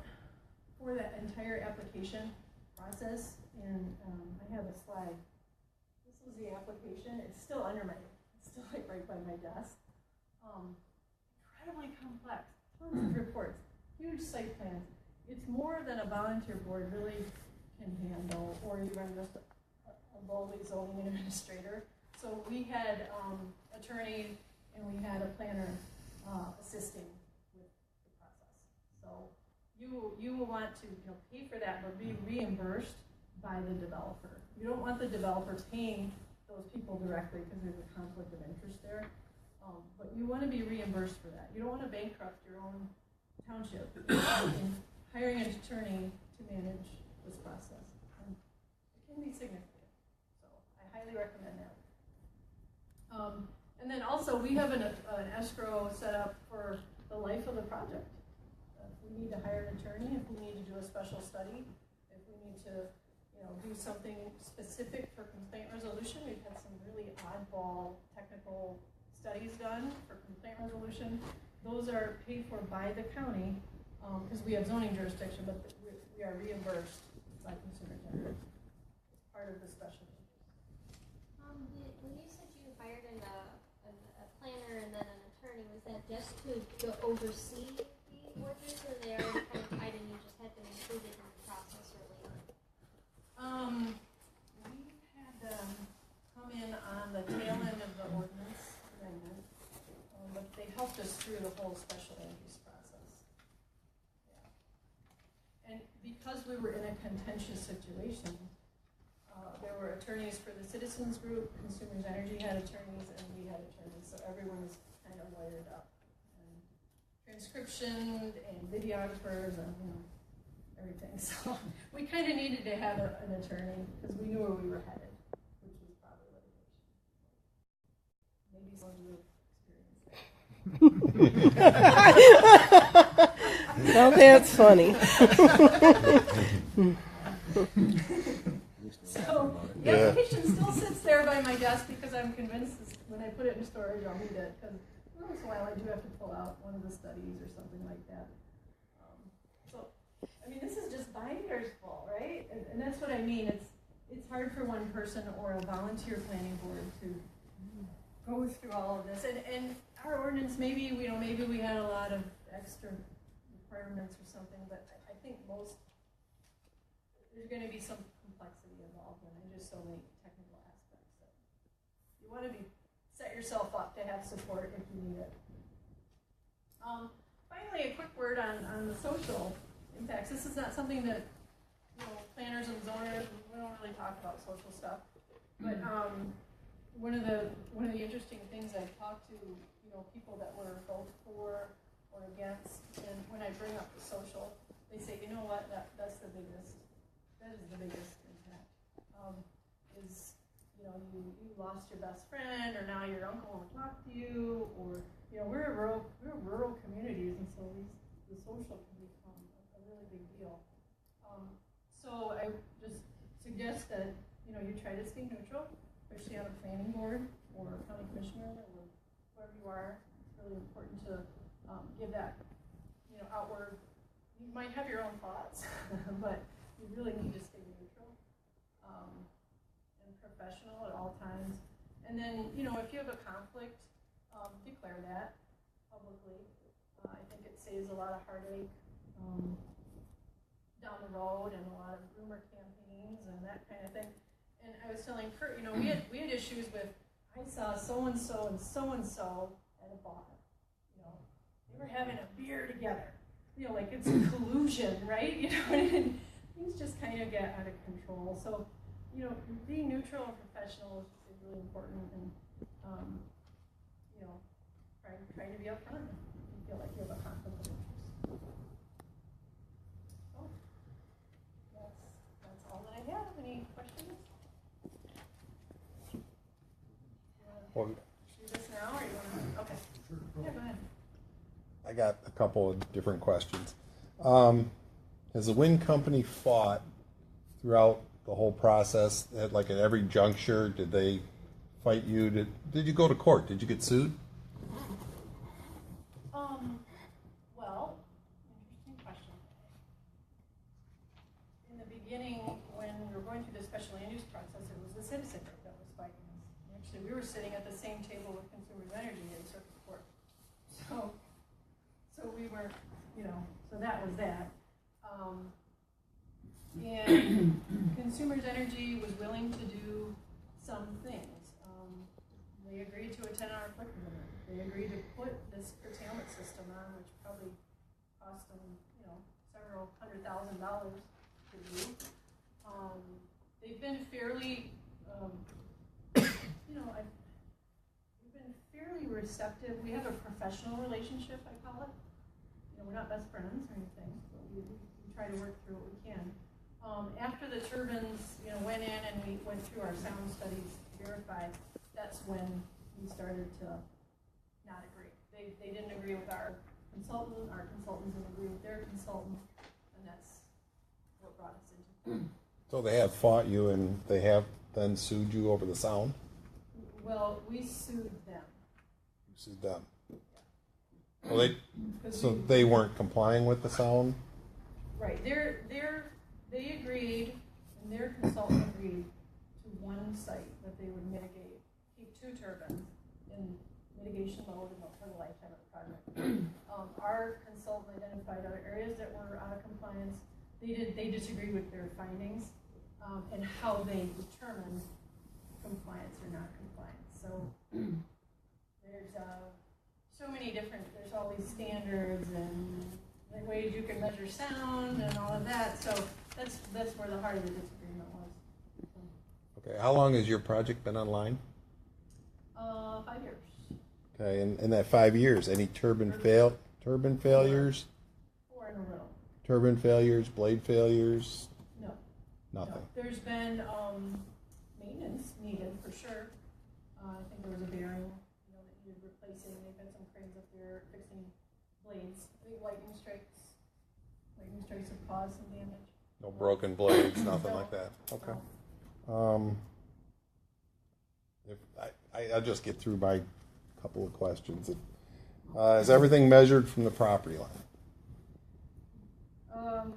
for that entire application process, and I have a slide. This was the application. It's still it's still like right by my desk. Incredibly complex, tons of reports, huge site plans. It's more than a volunteer board really can handle, or even just a lowly zoning administrator. So we had attorney and we had a planner assisting with the process. So you will want to pay for that, but be reimbursed by the developer. You don't want the developer paying those people directly because there's a conflict of interest there. But you want to be reimbursed for that. You don't want to bankrupt your own township in hiring an attorney to manage this process. And it can be significant. So I highly recommend that. And then also we have an escrow set up for the life of the project. If we need to hire an attorney, if we need to do a special study, if we need to do something specific for complaint resolution. We've had some really oddball technical studies done for complaint resolution. Those are paid for by the county because we have zoning jurisdiction, but we are reimbursed by consumer generators. It's part of the special. attorney, was that just to oversee the ordinance, or they already kind of tied in, you just had to include it in the process early on? We had them come in on the tail end of the ordinance amendment, but they helped us through the whole special land use process. Yeah. And because we were in a contentious situation, there were attorneys for the citizens group, Consumers Energy had attorneys, and we had attorneys, so everyone was kind of wired up. And transcription and videographers and everything. So we kind of needed to have an attorney because we knew where we were headed, which was probably litigation. Maybe some of you have experienced that. Well, that's funny. So the application still sits there by my desk because I'm convinced when I put it in storage, I'll need it. Because once in a while, I do have to pull out one of the studies or something like that. So, I mean, this is just binders full, right? And that's what I mean. It's hard for one person or a volunteer planning board to go through all of this. And our ordinance, maybe we had a lot of extra requirements or something, but I think there's going to be some complexity involved and just so many technical aspects that you want to set yourself up to have support if you need it. Finally, a quick word on the social impacts. This is not something that planners and zoners, we don't really talk about social stuff, but one of the interesting things I've talked to people that were both for or against, and when I bring up the social, they say, you know what, that's the biggest. That is the biggest impact. You lost your best friend, or now your uncle won't talk to you, or we're rural communities, and so the social can become a really big deal. So I just suggest that you try to stay neutral, especially on a planning board or county commissioner or whoever you are. It's really important to give that outward. You might have your own thoughts, but you really need to stay neutral and professional at all times. And then, if you have a conflict, declare that publicly. I think it saves a lot of heartache down the road and a lot of rumor campaigns and that kind of thing. And I was telling Kurt, we had issues with, I saw so-and-so and so-and-so at a bar. They were having a beer together. Like it's collusion, right? And things just kind of get out of control. So, being neutral and professional is really important, and trying to be upfront if you feel like you have a conflict of interest. So, that's all that I have. Any questions? Well, Do this now, or you want to? Okay. Yeah, go ahead. I got a couple of different questions. Has the wind company fought throughout the whole process? At every juncture, did they fight you? Did you go to court? Did you get sued? Well, interesting question. In the beginning, when we were going through the special land use process, it was the citizen group that was fighting us. Actually, we were sitting at the same table with Consumers Energy in circuit court. So we were, so that was that. And Consumers Energy was willing to do some things. They agreed to a 10-hour click limit. They agreed to put this curtailment system on, which probably cost them, several $100,000 to do. They've been fairly, we've been fairly receptive. We have a professional relationship, I call it. We're not best friends or anything, but we try to work through what we can. After the turbines, went in and we went through our sound studies to verify, that's when we started to not agree. They didn't agree with our consultant didn't agree with their consultant, and that's what brought us into it. So they have fought you, and they have then sued you over the sound? Well, we sued them. You sued them. Well, they weren't complying with the sound? Right. They agreed, and their consultant agreed to one site that they would keep 2 turbines in mitigation mode for the lifetime of Our consultant identified other areas that were out of compliance. They disagreed with their findings, and how they determined compliance or not compliance. So there's so many different, there's all these standards and the ways you can measure sound and all of that. So that's where the heart of the disagreement was. Okay, how long has your project been online? 5 years. Okay, and in that 5 years, any turbine failures? 4 in a row. Turbine failures, blade failures? No. Nothing. No. There's been maintenance needed for sure. I think there was a bearing, that needed replacing. They've got some cranes up there fixing blades. I think lightning strikes have caused some damage. No broken blades, nothing like that. Okay. I'll just get through my couple of questions. Is everything measured from the property line? No.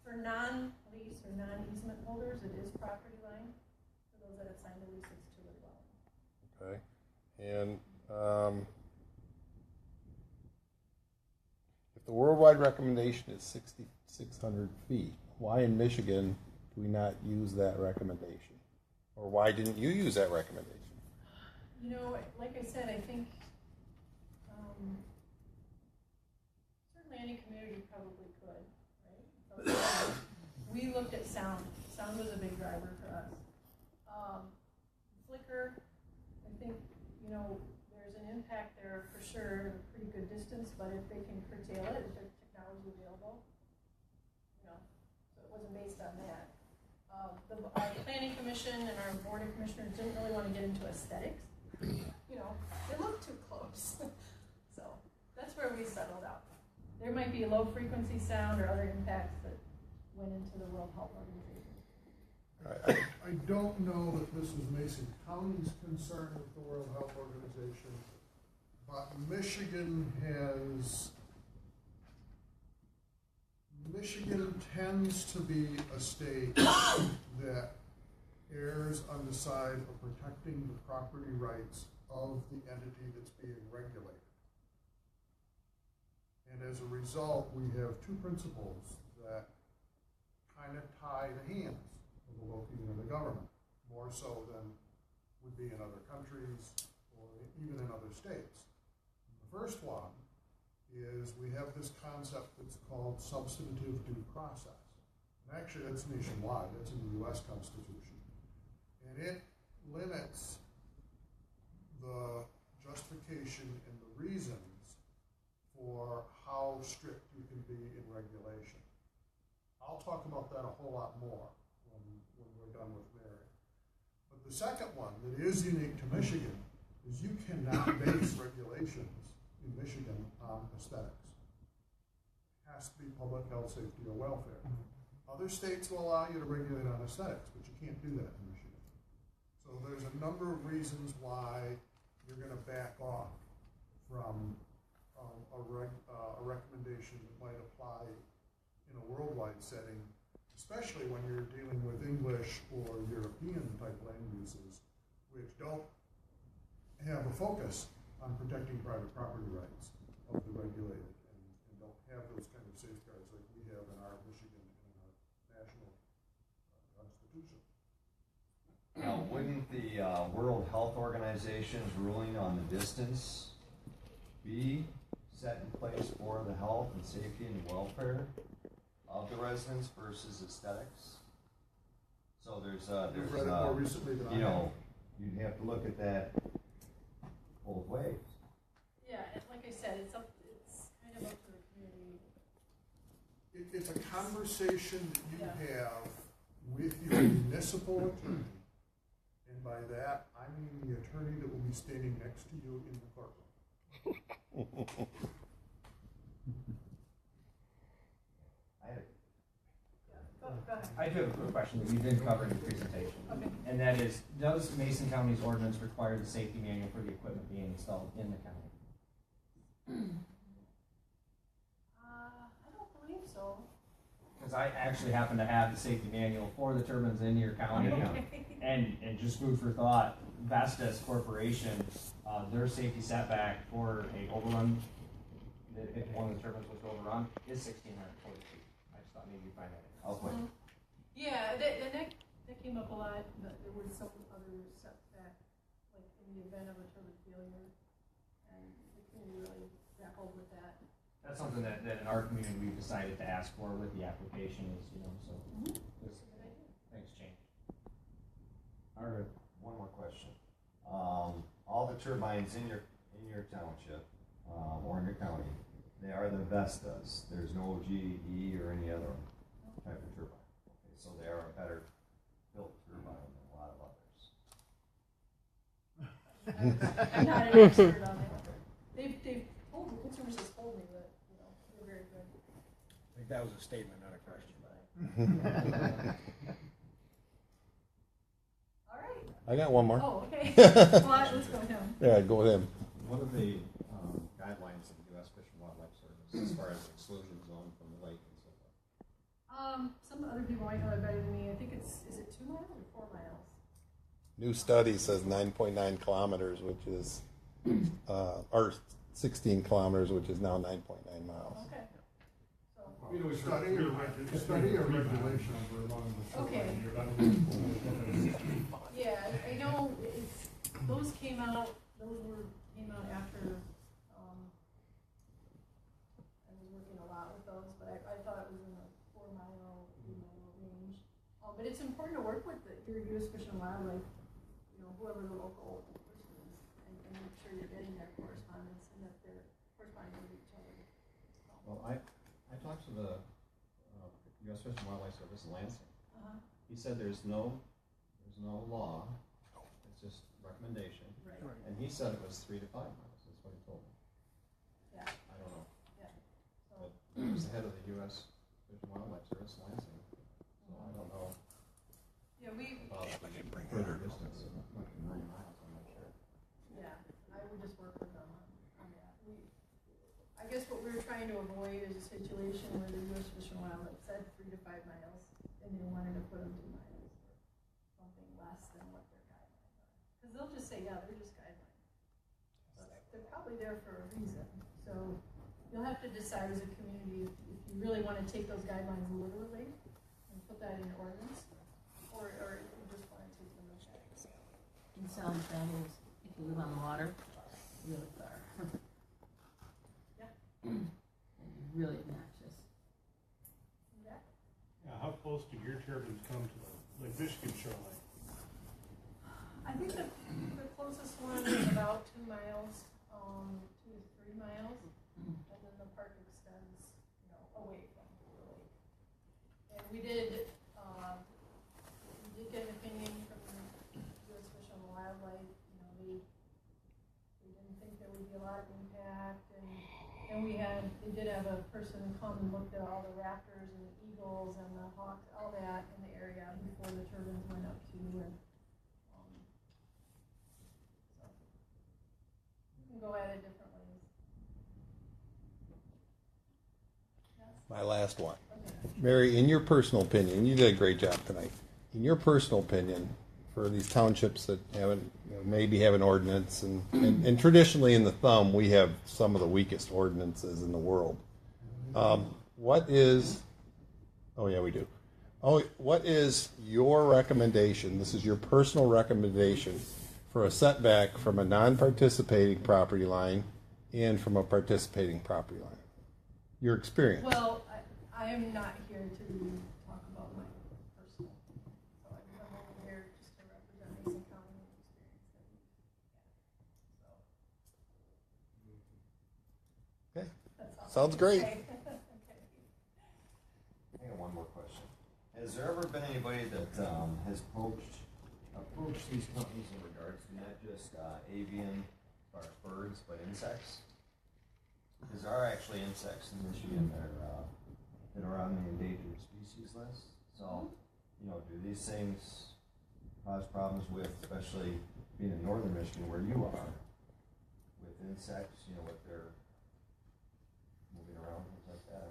For non-lease or non-easement holders, it is property line. For those that have signed a lease, it's to the dwelling. Okay. And if the worldwide recommendation is 6,600 feet, why in Michigan do we not use that recommendation? Or why didn't you use that recommendation? Like I said, I think certainly any community probably could, right? We looked at sound. Sound was a big driver for us. Flicker, I think, there's an impact there for sure, a pretty good distance, but if they can curtail it, if there's technology available, so it wasn't based on that. Our planning commission and our board of commissioners didn't really want to get into aesthetics. They look too close. So that's where we settled out. There might be low frequency sound or other impacts that went into the World Health Organization. I don't know that this is Mason County's concern with the World Health Organization, but Michigan tends to be a state that errs on the side of protecting the property rights of the entity that's being regulated. And as a result, we have two principles that kind of tie the hands of the local unit of government, more so than would be in other countries or even in other states. The first one is we have this concept that's called substantive due process. And actually that's nationwide, that's in the US Constitution. And it limits the justification and the reasons for how strict you can be in regulation. I'll talk about that a whole lot more when we're done with Mary. But the second one that is unique to Michigan is you cannot base regulations in Michigan on aesthetics. It has to be public health, safety, or welfare. Other states will allow you to regulate on aesthetics, but you can't do that in Michigan. So there's a number of reasons why you're going to back off from a recommendation that might apply in a worldwide setting, especially when you're dealing with English or European type land uses, which don't have a focus on protecting private property rights of the regulated and don't have those kind of safeguards like we have in our Michigan and in our national constitution. Now, wouldn't the World Health Organization's ruling on the distance be set in place for the health and safety and welfare of the residents versus aesthetics? So there's You've read it more recently than I have. You'd have to look at that both ways. Yeah, and like I said, it's kind of up to the community. It's a conversation that you have with your municipal attorney, and by that I mean the attorney that will be standing next to you in the courtroom. Go ahead. I do have a quick question that you didn't cover in the presentation. Okay. And that is, does Mason County's ordinance require the safety manual for the equipment being installed in the county? I don't believe so. Because I actually happen to have the safety manual for the turbines in your county. And just food for thought, Vestas Corporation, their safety setback for a overrun, if one of the turbines was to overrun, is 1,640 feet. I just thought maybe you'd find that interesting. Yeah, that came up a lot, but there was some other setback, like in the event of a turbine failure, and the community really grappled with that. That's something that in our community we've decided to ask for with the application is, so things change. All right, one more question. All the turbines in your township, or in your county, they are the Vestas. There's no GE or any other type of turbine. Okay, so they are a better built turbine than a lot of others. I'm not an expert on it. They've told me, consumers has told me that, they're very good. I think that was a statement, not a question. All right. I got one more. Oh, okay. Well, let's go with him. Yeah, go with him. What are the guidelines of the U.S. Fish and Wildlife Service as far as exclusion zone from the lake and so forth? Some other people might know it better than me. I think is it 2 miles or 4 miles? New study says 9.9 kilometers, which is, or 16 kilometers, which is now 9.9 miles. Okay. So. Study or regulation over along the Okay. shoreline. Yeah, I know those came out after, I was working a lot with those, but I thought it was in the 4 mile, 3 mile range. But it's important to work with your U.S. Fish and Wildlife, whoever the local person is, and make sure you're getting their correspondence and that they're corresponding with each other. Well, I talked to the U.S. Fish and Wildlife Service in Lansing. He said there's no law, it's just recommendation. Right. And he said it was 3 to 5 miles, that's what he told me. Yeah. I don't know. Yeah. So. But he was the head of the U.S. Fish and Wildlife Service in Lansing, so I don't know Yeah, about further distance, like 9 miles, I'm not sure. Yeah, I would just work with them on that. I guess what we were trying to avoid is a situation where the U.S. Fish and Wildlife said 3 to 5 miles, and they wanted to put them 2 miles, or something less than what their guidelines are. Because they'll just say, yeah, they're just guidelines. They're probably there for a reason. So you'll have to decide as a community if you really want to take those guidelines literally and put that in ordinance, or if you just want to take them as guidelines. In South Valley, if you live on the water, really far. Yeah. And really obnoxious. Yeah. How close do your turbines come to the Lake Michigan shoreline? I think the closest one is about 2 miles, 2 to 3 miles, and then the park extends, away from the lake. And we did get an opinion from the U.S. Fish and Wildlife. They didn't think there would be a lot of impact, and they did have a person come and looked at all the raptors and the eagles and the hawks, all that in the area before the turbines went up to and. Go at it different ways. Yes? My last one. Okay. Mary, in your personal opinion, you did a great job tonight. In your personal opinion, for these townships that haven't, maybe have an ordinance, and traditionally in the thumb, we have some of the weakest ordinances in the world. What is your recommendation? This is your personal recommendation for a setback from a non-participating property line and from a participating property line. Your experience. Well, I am not here to talk about my personal. So I'm over here just to represent Mason County and the experience that we've had. Okay. That's all. Sounds great. Okay. I got one more question. Has there ever been anybody that has approached these companies in regards to not just avian or birds, but insects? Because there are actually insects in Michigan that are on the endangered species list. So, do these things cause problems with, especially being in northern Michigan where you are, with insects, what they're moving around, things like that? I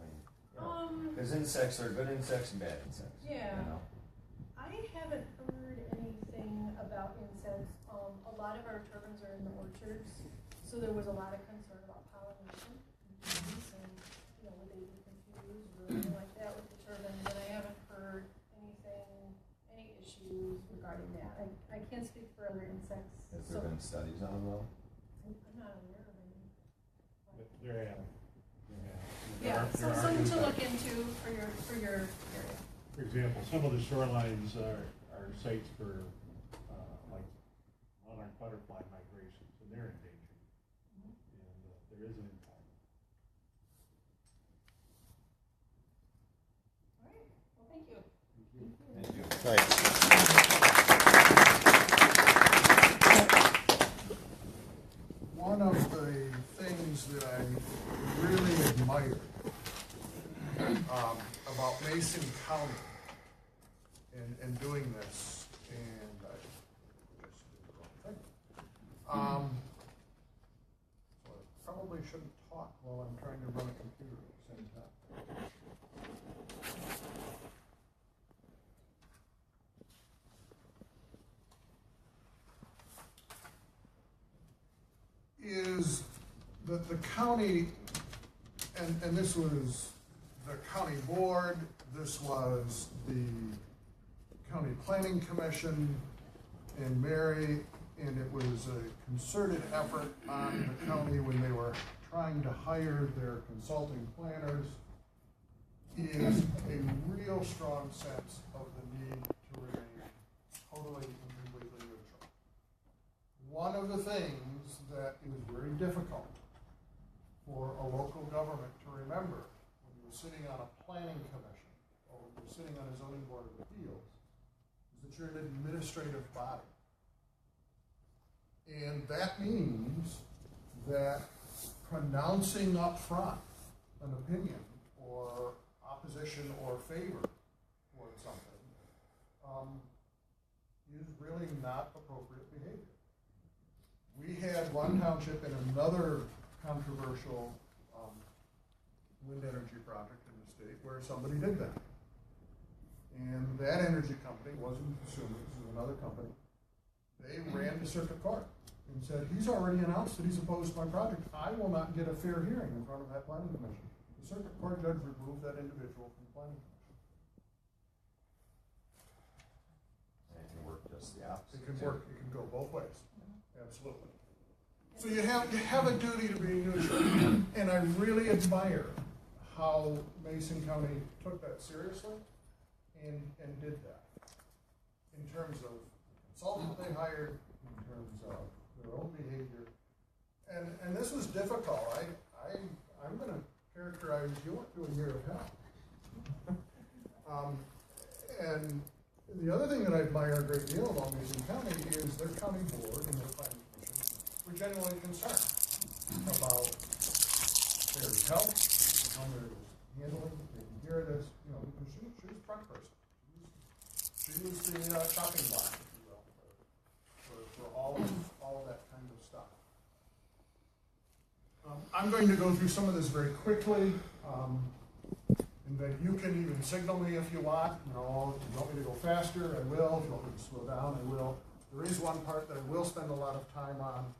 mean, because insects are good insects and bad insects. Yeah. I haven't heard anything about insects. lot of our turbines are in the orchards, so there was a lot of concern about pollination and bees and, you know, would they be confused or anything like that with the turbine, but I haven't heard any issues regarding that. I can't speak for other insects. Has there been studies on it though? I'm not aware of any. There have. Yeah, so something to look into for your area. For example, some of the shorelines are sites for like monarch butterfly migrations, and they're endangered. And there is an impact. All right. Well, thank you. Thank you. Thanks. One of the things that I really admire about Mason County and doing this, and I just did the wrong thing. So I probably shouldn't talk while I'm trying to run a computer at the same time. Is that the county, and this was the county board, this was the county planning commission in Mary, and it was a concerted effort on the county when they were trying to hire their consulting planners, is a real strong sense of the need to remain totally and completely neutral. One of the things that is very difficult for a local government to remember when you're sitting on a planning commission or when you're sitting on a zoning board of appeals is that you're an administrative body. And that means that pronouncing up front an opinion or opposition or favor toward something is really not appropriate behavior. We had one township in another controversial wind energy project in the state where somebody did that. And that energy company wasn't Consumers, it was another company. They ran to circuit court and said, he's already announced that he's opposed to my project. I will not get a fair hearing in front of that planning commission. The circuit court judge removed that individual from the planning commission. And it can work just the opposite. It can work, it can go both ways. Absolutely. So you have a duty to be neutral, and I really admire how Mason County took that seriously and did that. In terms of the consultant they hired, in terms of their own behavior. And this was difficult. I'm going to characterize, you went through a year of hell. And the other thing that I admire a great deal about Mason County is their county board and their planning commission were genuinely concerned about Mary's health, how Mary was handling, taking care of this, you know, because she was a front person. She was the chopping block, if you will, for all of that kind of stuff. I'm going to go through some of this very quickly. And then you can even signal me if you want. You know, if you want me to go faster, I will. If you want me to slow down, I will. There is one part that I will spend a lot of time on.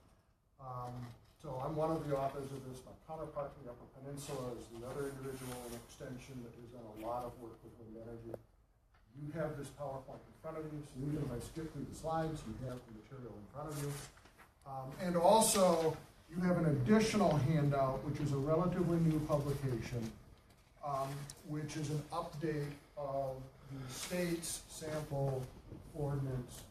So I'm one of the authors of this. My counterpart in the Upper Peninsula is the other individual in Extension that has done a lot of work with wind energy. You have this PowerPoint in front of you, so even if I skip through the slides, you have the material in front of you. And also, you have an additional handout, which is a relatively new publication, which is an update of the state's sample ordinance.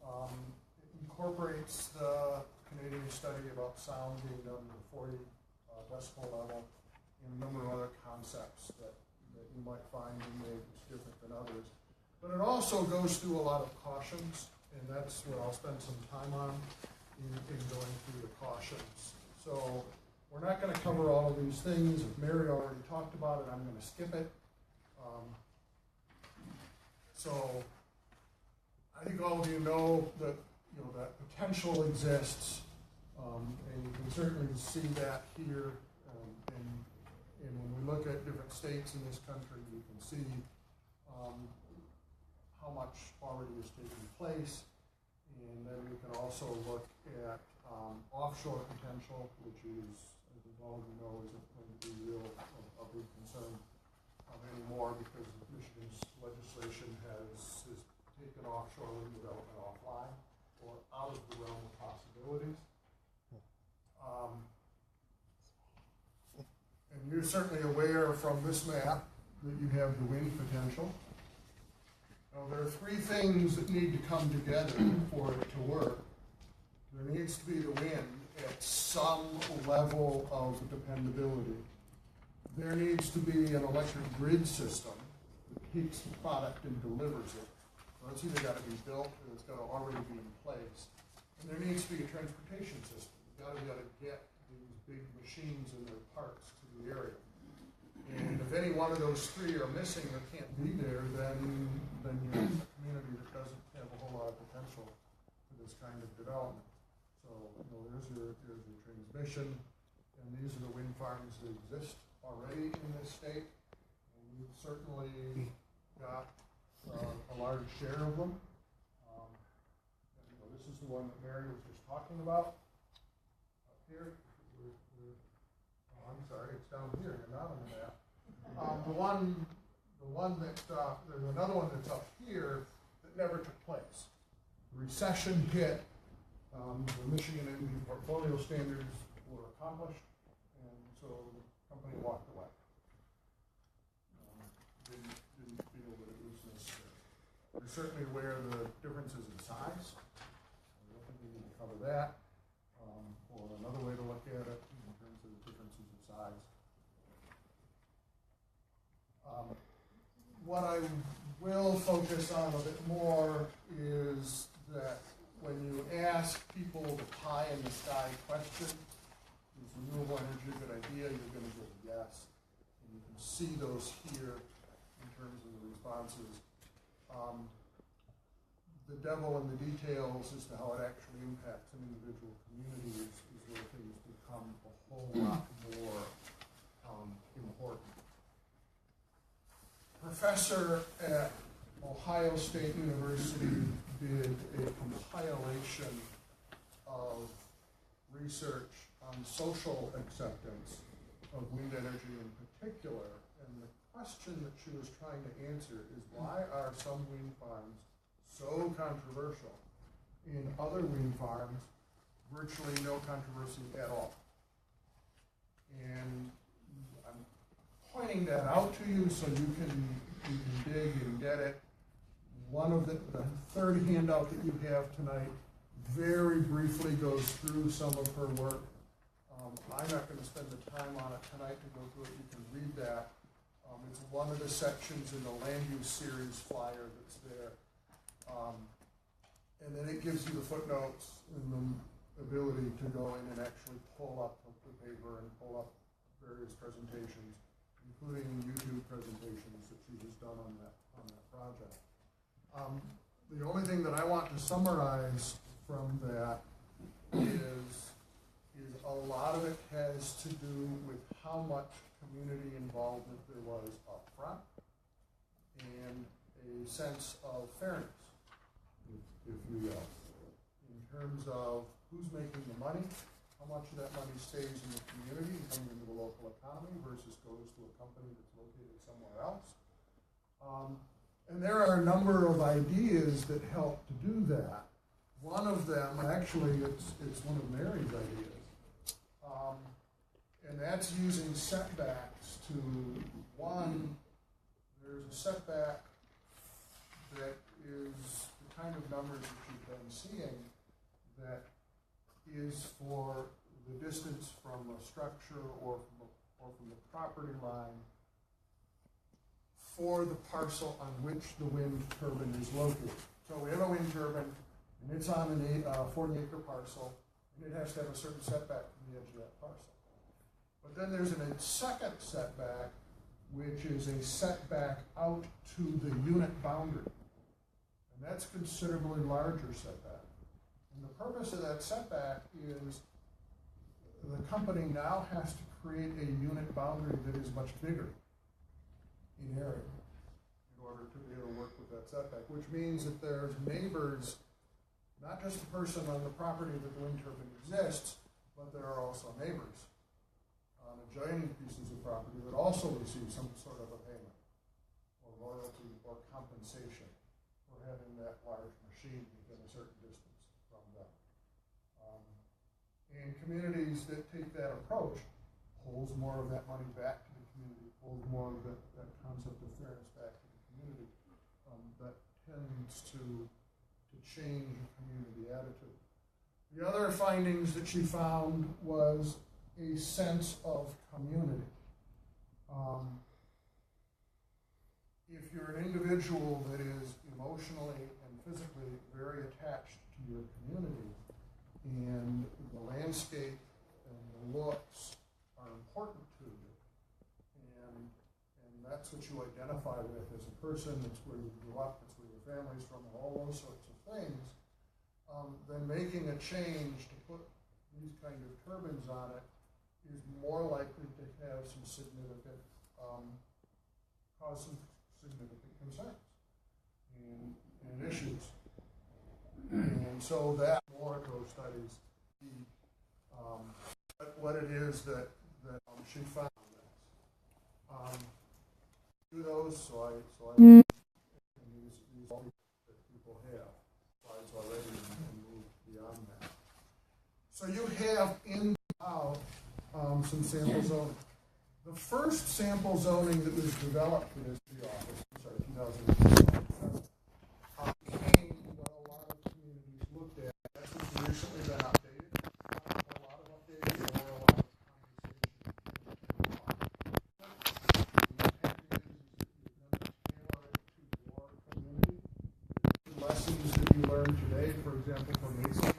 It incorporates the Canadian study about sound being done to 40 decibel level and a number of other concepts that you might find in there that's different than others. But it also goes through a lot of cautions, and that's what I'll spend some time on in going through the cautions. So we're not going to cover all of these things. If Mary already talked about it, I'm going to skip it. So I think all of you know that that potential exists, and you can certainly see that here. And when we look at different states in this country, you can see how much already is taking place. And then we can also look at offshore potential, which is, as we all know, isn't going to be real a big concern anymore because Michigan's legislation has taken offshore wind development offline or out of the realm of possibilities. And you're certainly aware from this map that you have the wind potential. Now, there are three things that need to come together for it to work. There needs to be the wind at some level of dependability. There needs to be an electric grid system that takes the product and delivers it. So it's either got to be built or it's got to already be in place. And there needs to be a transportation system. You've got to be able to get these big machines and their parts to the area. And if any one of those three are missing or can't be there, then you're a community that doesn't have a whole lot of potential for this kind of development. So, there's your transmission, and these are the wind farms that exist already in this state. And we've certainly got a large share of them. This is the one that Mary was just talking about up here. I'm sorry, it's down here, you're not on the map. The one that, there's another one that's up here that never took place. The recession hit, the Michigan Energy Portfolio Standards were accomplished, and so the company walked away. Didn't feel that it was necessary. We're certainly aware of the differences in size. I don't think we need to cover that. Or another way to look at it in terms of the differences in size. What I will focus on a bit more is that when you ask people the pie in the sky question, is renewable energy a good idea, you're going to get a yes. And you can see those here in terms of the responses. The devil in the details as to how it actually impacts an individual community is where things become a whole lot more important. Professor at Ohio State University did a compilation of research on social acceptance of wind energy in particular, and the question that she was trying to answer is why are some wind farms so controversial? In other wind farms, virtually no controversy at all. And I'm pointing that out to you so you can dig and get it. One of the third handout that you have tonight very briefly goes through some of her work. I'm not going to spend the time on it tonight to go through it. You can read that. It's one of the sections in the land use series flyer that's there. And then it gives you the footnotes and the ability to go in and actually pull up the paper and pull up various presentations, including YouTube presentations that she has done on that project. The only thing that I want to summarize from that is a lot of it has to do with how much community involvement there was up front and a sense of fairness, if you will, in terms of who's making the money, how much of that money stays in the community and comes into the local economy versus goes to a company that's located somewhere else. And there are a number of ideas that help to do that. One of them, actually, it's one of Mary's ideas, and that's using setbacks to, one, there's a setback that is the kind of numbers that you've been seeing that is for the distance from a structure or from the property line for the parcel on which the wind turbine is located. So we have a wind turbine, and it's on a 40-acre parcel, and it has to have a certain setback from the edge of that parcel. But then there's a second setback, which is a setback out to the unit boundary. And that's considerably larger setback. And the purpose of that setback is the company now has to create a unit boundary that is much bigger in area in order to be able to work with that setback, which means that there's neighbors not just the person on the property that the wind turbine exists, but there are also neighbors on adjoining pieces of property that also receive some sort of a payment or royalty or compensation for having that large machine within a certain distance from them. And communities that take that approach pulls more of that money back to the community, pulls more of that concept of fairness back to the community. That tends to change a community attitude. The other findings that she found was a sense of community. If you're an individual that is emotionally and physically very attached to your community, and the landscape and the looks are important to you, and that's what you identify with as a person, it's where you grew up, it's where your family's from, all those sorts of things, then making a change to put these kind of turbines on it is more likely to have some significant, cause some significant concerns and issues. And so that more of those studies, what it is that she found. Do those, so I these all that people have slides already and move beyond that. So you have in out some sample zoning. The first sample zoning that was developed for this office, 2007, became what a lot of communities looked at. That's what's recently been updated. A lot of updating or a lot of conversation. Lessons that you learned today, for example, from Mason